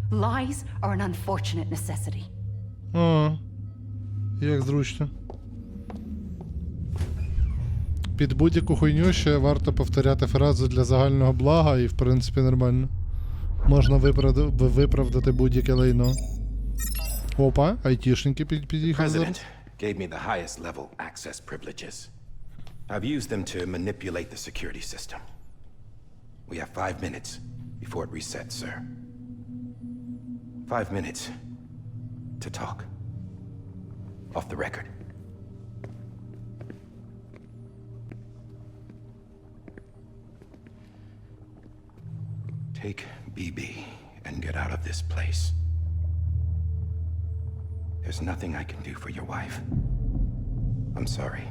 Speaker 11: Lies are an unfortunate necessity.
Speaker 1: О, як зручно. Під будь-яку хуйню ще варто повторяти фразу для загального блага, і в принципі нормально. Можна виправдати будь-яке лайно. Опа, айтішники під'їхали зараз.
Speaker 8: President gave me the highest level access privileges. I've used them to manipulate the security system. We have 5 minutes before it resets, sir. 5 minutes to talk. Off the record. Take BB and get out of this place. There's nothing I can do for your wife. I'm sorry.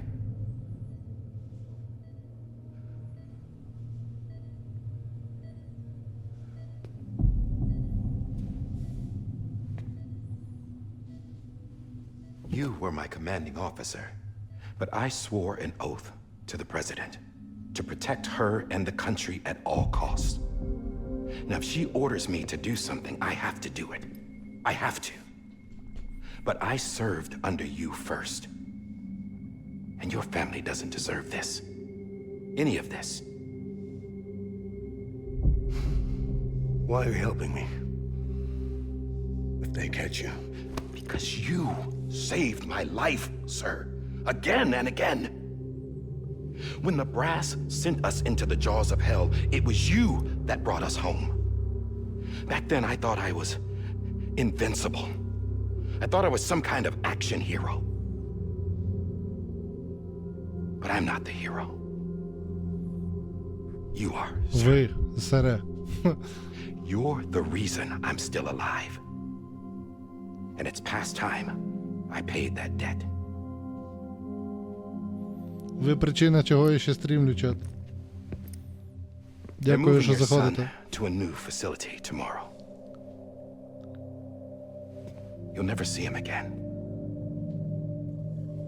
Speaker 8: You were my commanding officer, but I swore an oath to the president to protect her and the country at all costs. Now, if she orders me to do something, I have to do it. I have to. But I served under you first. And your family doesn't deserve this. Any of this.
Speaker 14: Why are you helping me? If they catch you.
Speaker 8: Because you saved my life, sir. Again and again. When the brass sent us into the jaws of hell, it was you that brought us home. Back then, I thought I was invincible. I thought I was some kind of action hero. But I'm not the hero. You are, sir.
Speaker 1: Ви, сире.
Speaker 8: You're the reason I'm still alive. And it's past time I paid that debt.
Speaker 1: Ви причина, чого я ще стрімлю, чат.
Speaker 8: They're
Speaker 1: Дякую,
Speaker 8: moving
Speaker 1: що
Speaker 8: your son
Speaker 1: заходите.
Speaker 8: to a new facility tomorrow. You'll never see him again.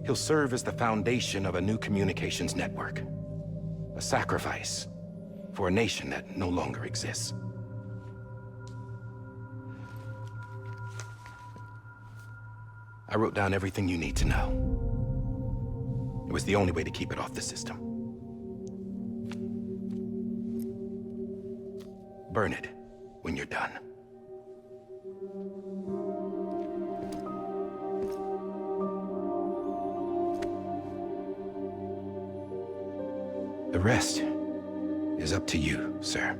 Speaker 8: He'll serve as the foundation of a new communications network. A sacrifice for a nation that no longer exists. I wrote down everything you need to know. It was the only way to keep it off the system. Burn it when you're done. The rest is up to you, sir.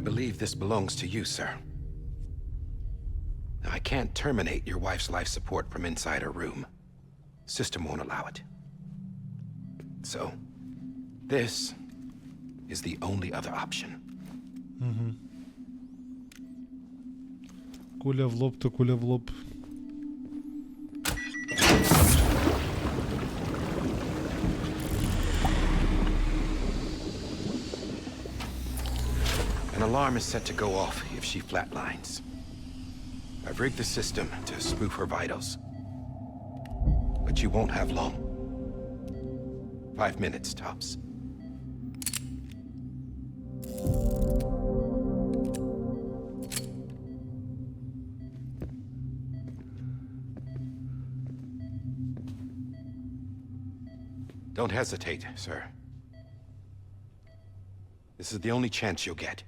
Speaker 8: believe this belongs to you, sir. Now, I can't terminate your wife's life support from inside her room. System won't allow it. So, this is the only other option.
Speaker 1: Куля в лоб, то куля в лоб.
Speaker 8: An alarm is set to go off if she flatlines. I've rigged the system to spoof her vitals. But you won't have long. 5 minutes, tops. Don't hesitate, sir. This is the only chance you'll get.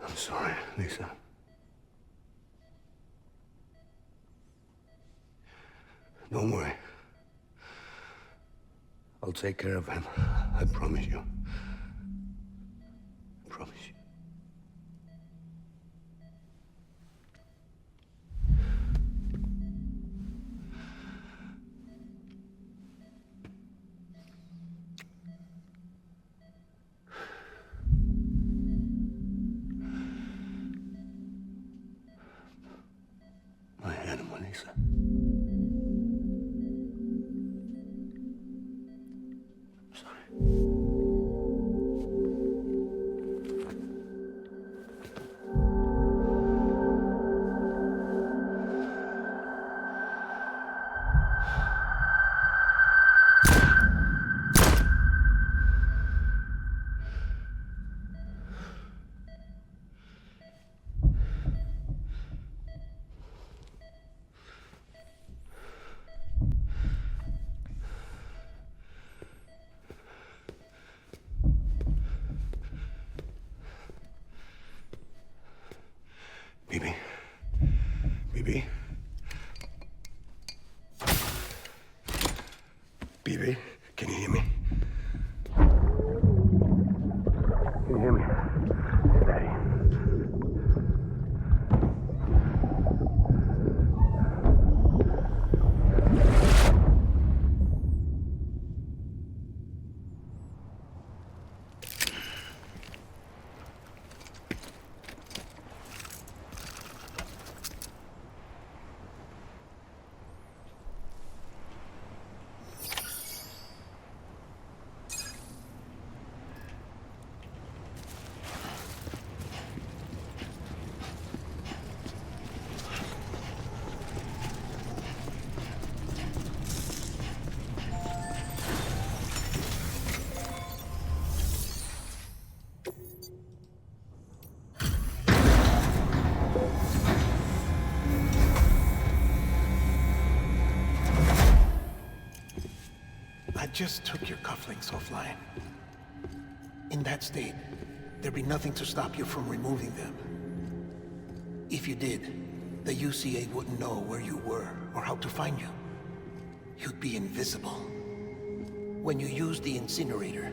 Speaker 14: I'm sorry, Lisa. Don't worry. I'll take care of him. I promise you. I promise you. My animal, Lisa. I'm sorry. Bibi. Bibi. Bibi, can you hear me? Can you hear me? It's Daddy.
Speaker 6: I just took your cufflinks offline. In that state, there'd be nothing to stop you from removing them. If you did, the UCA wouldn't know where you were or how to find you. You'd be invisible. When you use the incinerator,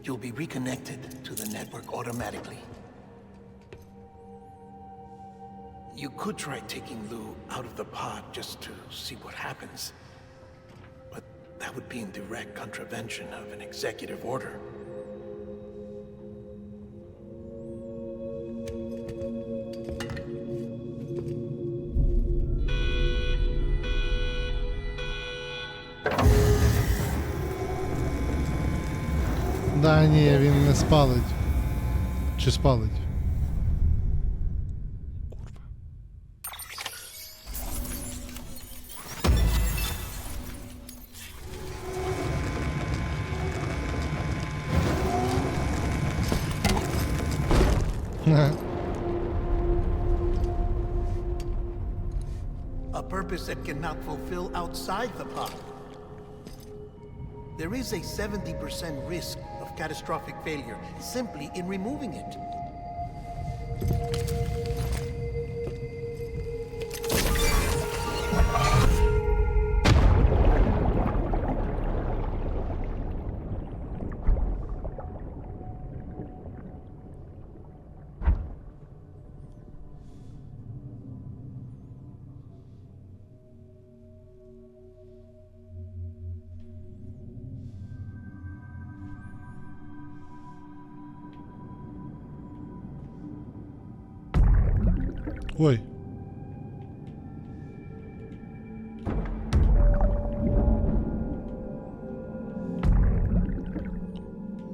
Speaker 6: you'll be reconnected to the network automatically. You could try taking Lou out of the pod just to see what happens. But That would be in direct contravention of an executive order.
Speaker 1: Да, ні, він не спалить. Чи спалить? Курва.
Speaker 6: A purpose that cannot fulfill outside the pod. There is a 70% risk of catastrophic failure simply in removing it.
Speaker 1: Ой.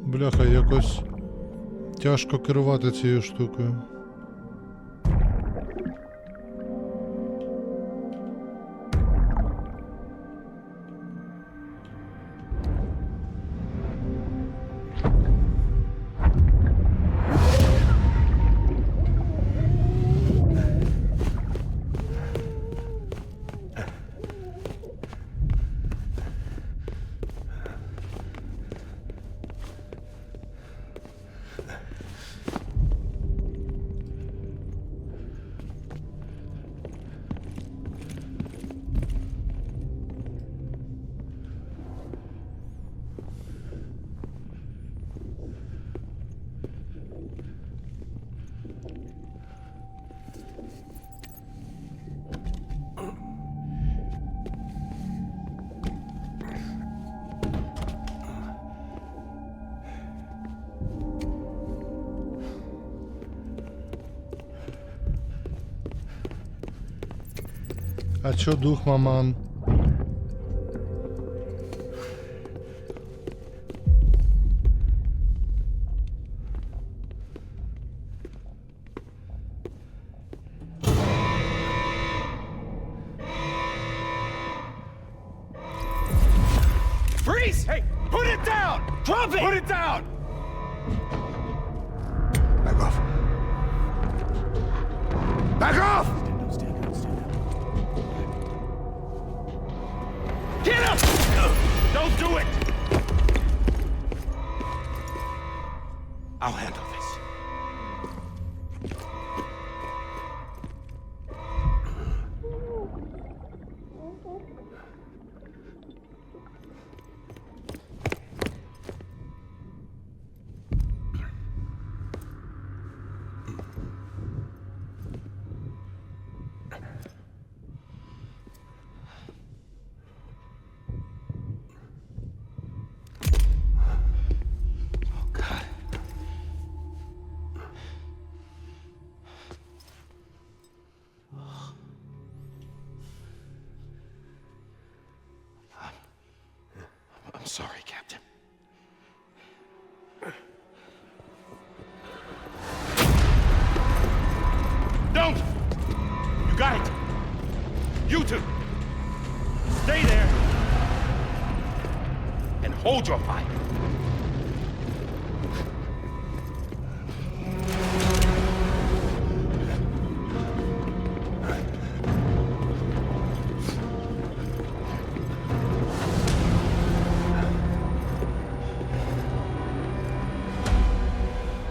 Speaker 1: Бляха, якось тяжко керувати цією штукою. А чо дух, маман?
Speaker 2: Freeze! Hey, put it down! Drop it! Put it down!
Speaker 14: Back off. Back off!
Speaker 2: Get up! Don't do it!
Speaker 8: I'll handle this. I'm sorry, Captain.
Speaker 2: Don't! You got it! You two! Stay there! And hold your fire!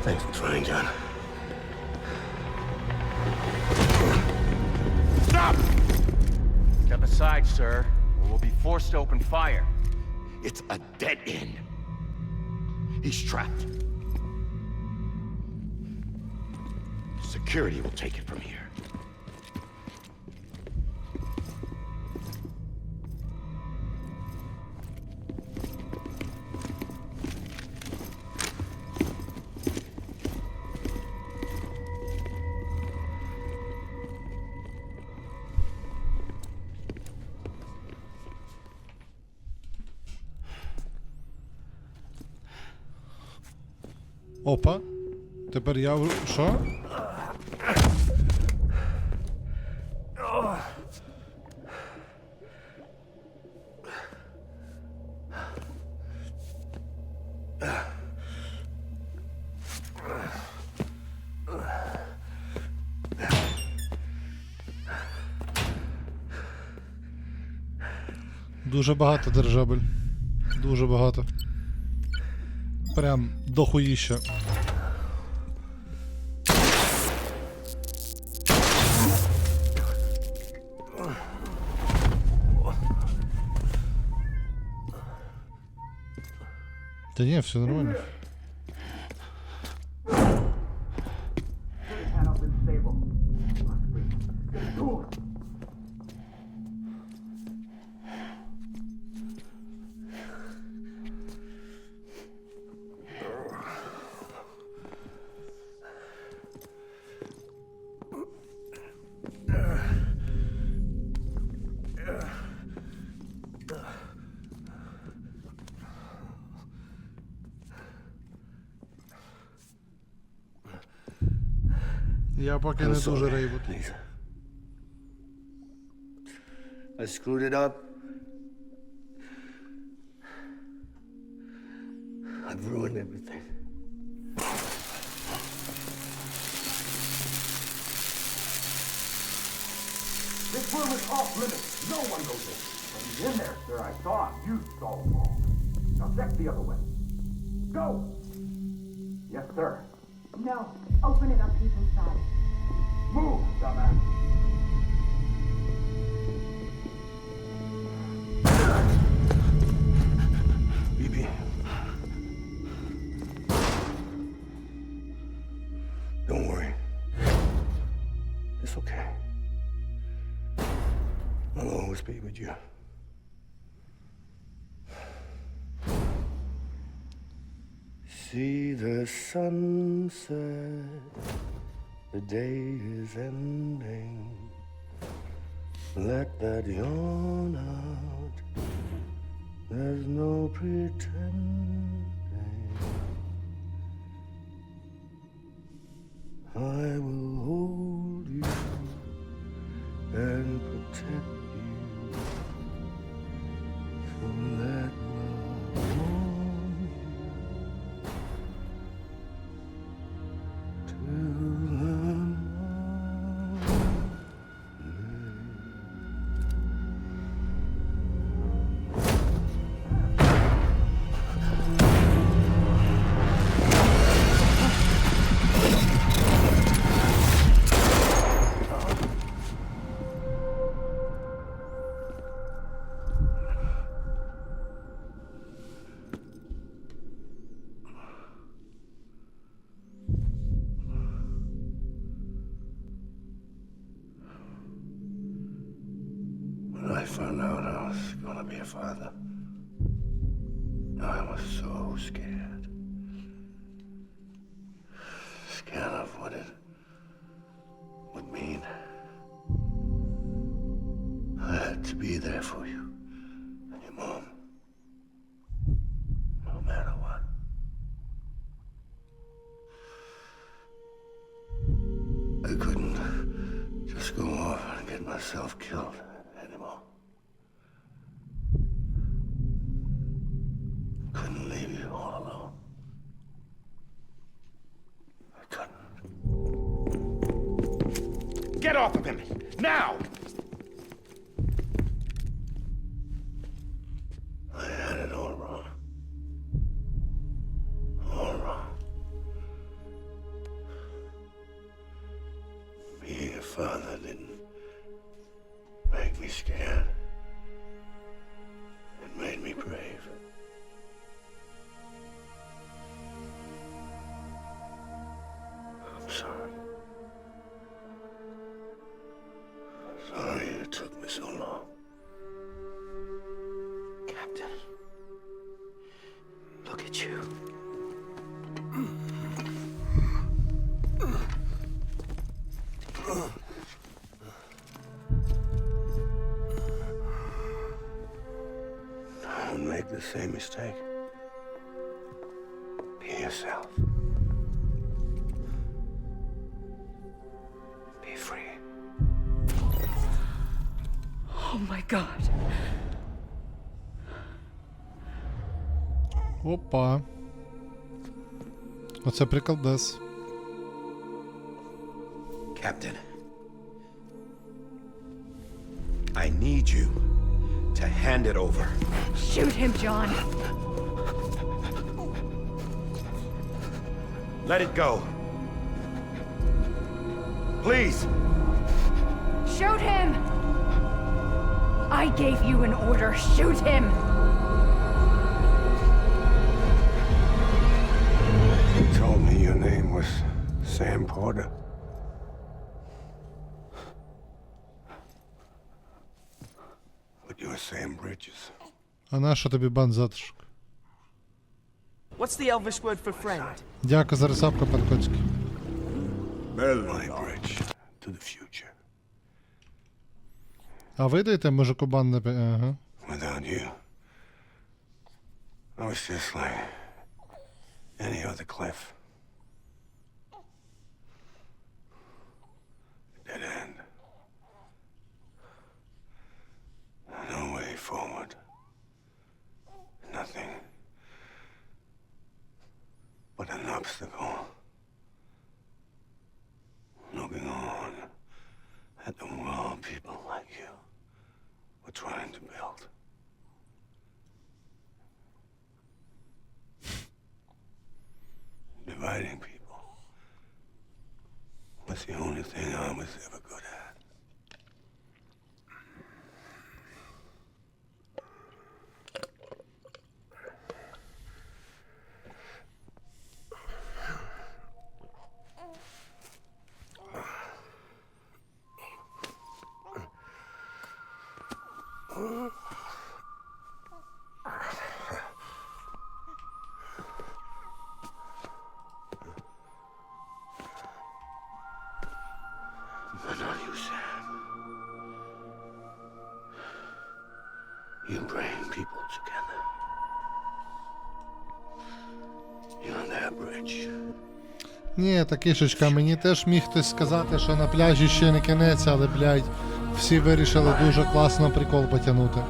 Speaker 14: Thanks for trying, John.
Speaker 2: Stop!
Speaker 15: Step aside, sir, or we'll be forced to open fire.
Speaker 8: It's a dead end. He's trapped. Security will take it from here.
Speaker 1: Опа. Тепер я... Що? Дуже багато дирижабель. Дуже багато. Прям дохуїща. Та ні, все нормально. Я поки не дуже рейбут.
Speaker 14: I screwed it up. I've ruined everything.
Speaker 2: This room is off limits. No one goes in. But he's in there, sir. I saw him. You saw him all. Now check the other way. Go! Yes, sir.
Speaker 13: No. Open it up. He's inside.
Speaker 2: Move, dumbass.
Speaker 14: BB. Don't worry. It's okay. I'll always be with you. See the sunset, the day is ending. Let that yawn out, there's no pretending. I will hold you and protect you. So let love warm you till the When I found out I was gonna be a father, I was so scared. Scared of what it would mean. I had to be there for you and your mom, no matter what. I couldn't just go off and get myself killed anymore. Couldn't leave you all alone. I couldn't.
Speaker 2: Get off of him! Now!
Speaker 14: I had it all wrong. All wrong. Being a father didn't make me scared. It made me brave. I'm sorry. Sorry it took me so long.
Speaker 10: Captain, look at you.
Speaker 14: Don't make the same mistake. Be yourself.
Speaker 11: God.
Speaker 1: Опа. Оце приколдес.
Speaker 8: Captain, I need you to hand it over.
Speaker 11: Shoot him, John.
Speaker 8: Let it go. Please.
Speaker 11: Shoot him! I gave you an order. Shoot him!
Speaker 14: You told me your name was Sam Porter. But you're Sam Bridges.
Speaker 1: А на що тобі бан затишок?
Speaker 16: What's the Elvish word for friend?
Speaker 1: Дякую за рисапку, пан Коцький.
Speaker 14: My bridge to the future.
Speaker 1: А ви даєте мужику бан на... Ага.
Speaker 14: Without you, I was just like any other cliff. Dead end. No way forward. Nothing but an obstacle. Looking on at the world people like you were trying to build. Dividing people was the only thing I was ever good at. But not you, Sam. You bring people together. You're on that bridge.
Speaker 1: Ні, такишечка, мені теж міг хтось сказати, що на пляжі ще не кінець, але, блядь, всі вирішили дуже класно прикол потягнути.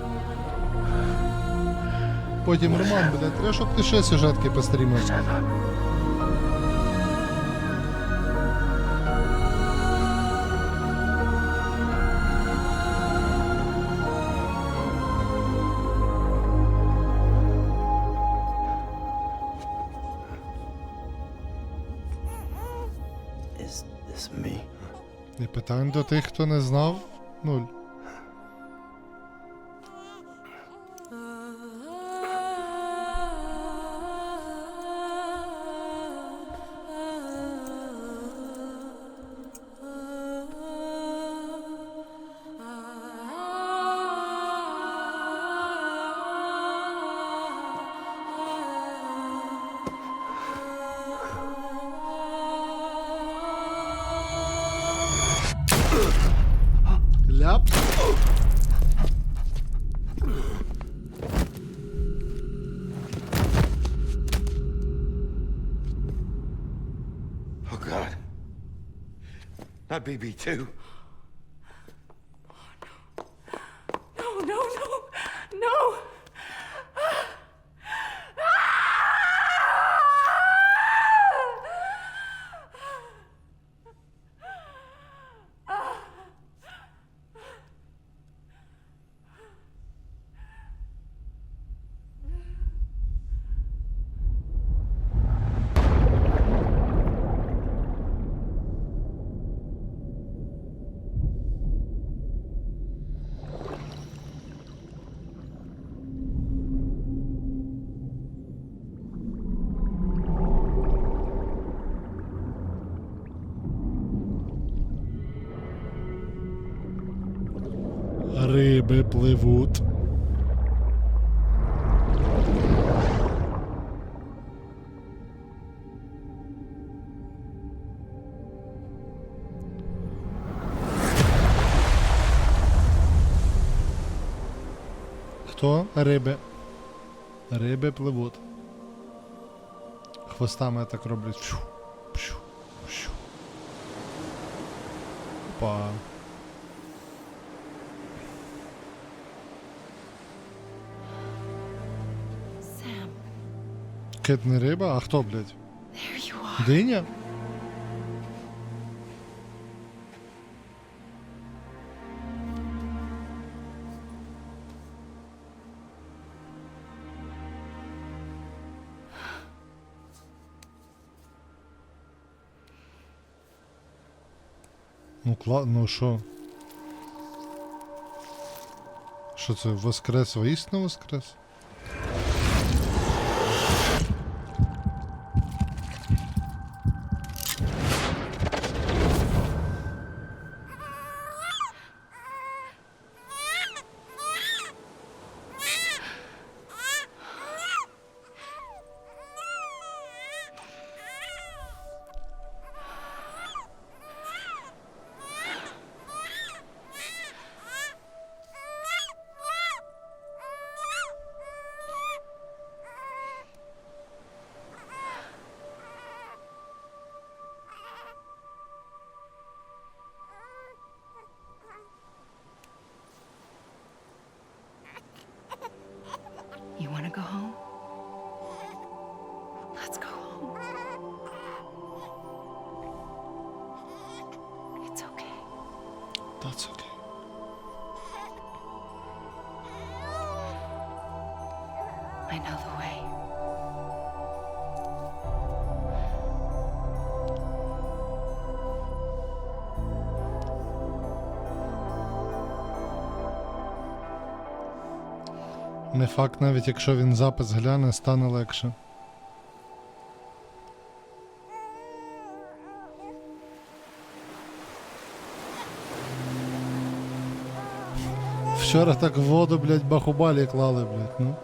Speaker 1: Потім, Роман, блядь, треба, щоб ти ще сюжетки пострімив.
Speaker 10: Is this me?
Speaker 1: І питань до тих, хто не знав, нуль. Ляп.
Speaker 8: Oh, God. Not BB2.
Speaker 11: No, no, no, no!
Speaker 1: Риби пливуть. Хто? Риби. Риби пливуть. Хвостами так роблять. Пшу, пшу, пшу. Опа. Кит не риба? А хто, блядь? Диня? Ну що? Що це, воскрес, воістину воскрес?
Speaker 11: You want to go home? Let's go home. It's okay.
Speaker 1: That's okay.
Speaker 11: I know the way.
Speaker 1: Не факт, навіть якщо він запис гляне, стане легше. Вчора так в воду, блядь, бахубалі клали, блядь, ну.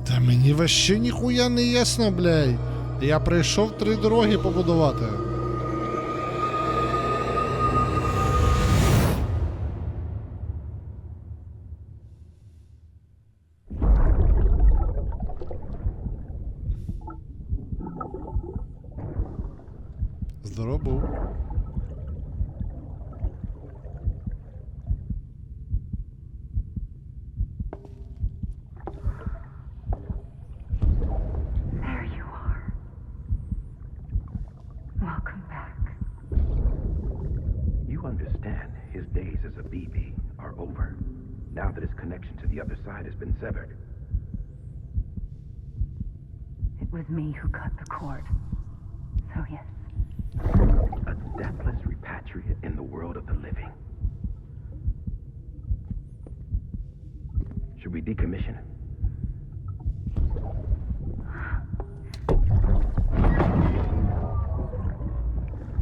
Speaker 1: Та мені вообще ніхуя не ясно, блядь. Я прийшов 3 дороги побудувати. Здорово був.
Speaker 2: You understand his days as a BB are over, now that his connection to the other side has been severed.
Speaker 13: It was me who cut the cord. So yes.
Speaker 2: A deathless repatriate in the world of the living. Should we decommission him?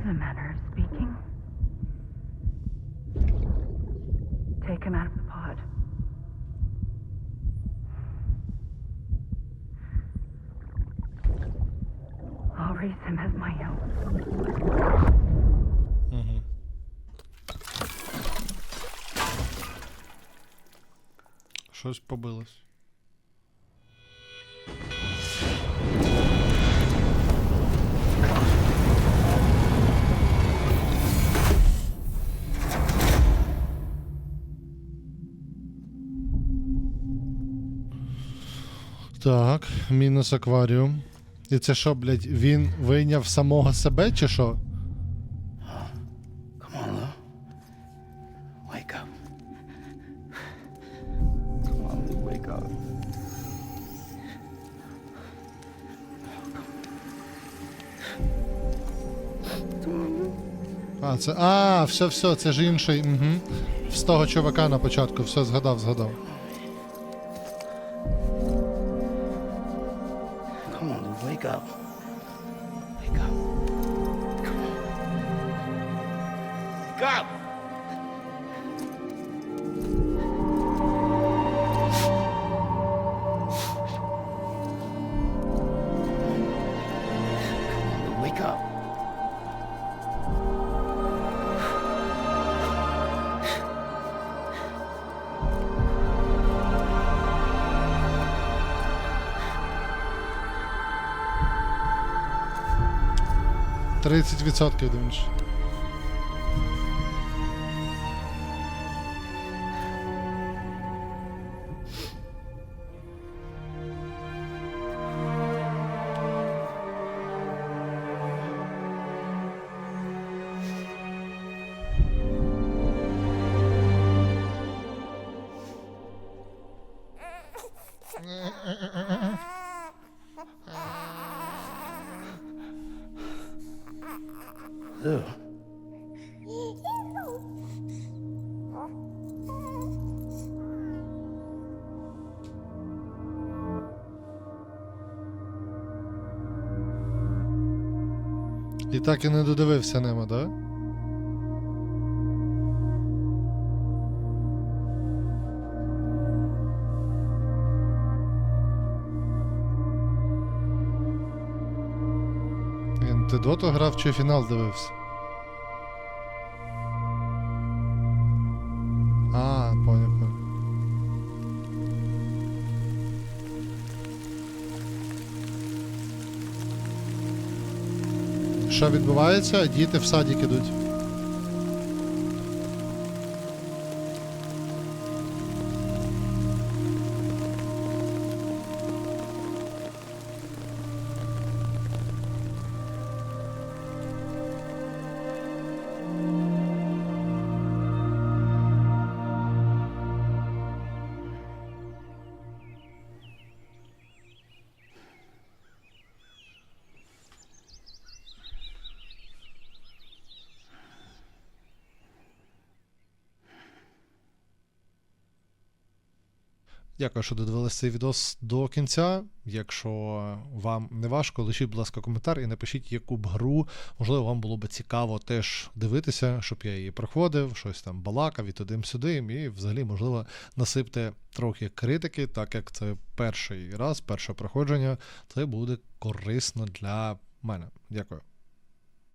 Speaker 13: In a manner of speaking. Take him out of the pod. I'll raise him as my own.
Speaker 1: Щось побилось. Так, мінус акваріум. І це що, блядь, він вийняв самого себе, чи що?
Speaker 7: Come on, Lou. Wake up. Come on, Lou, wake up.
Speaker 1: А, це... А, все, це ж інший. Угу. З того чувака на початку. Все, згадав.
Speaker 7: Come on, Lou, wake up. Wake up. Come on. Wake up!
Speaker 1: 30% думаєш.
Speaker 14: Ew.
Speaker 1: І так і не додивився Немо, да? Ти доту грав чи фінал дивився? А, поняв. Що відбувається? Діти в садик ідуть. Дякую, що додивились цей відос до кінця. Якщо вам не важко, лишіть, будь ласка, коментар і напишіть, яку б гру, можливо, вам було б цікаво теж дивитися, щоб я її проходив, щось там балакав і туди-сюди, і взагалі, можливо, насипте трохи критики, так як це перший раз, перше проходження, це буде корисно для мене. Дякую.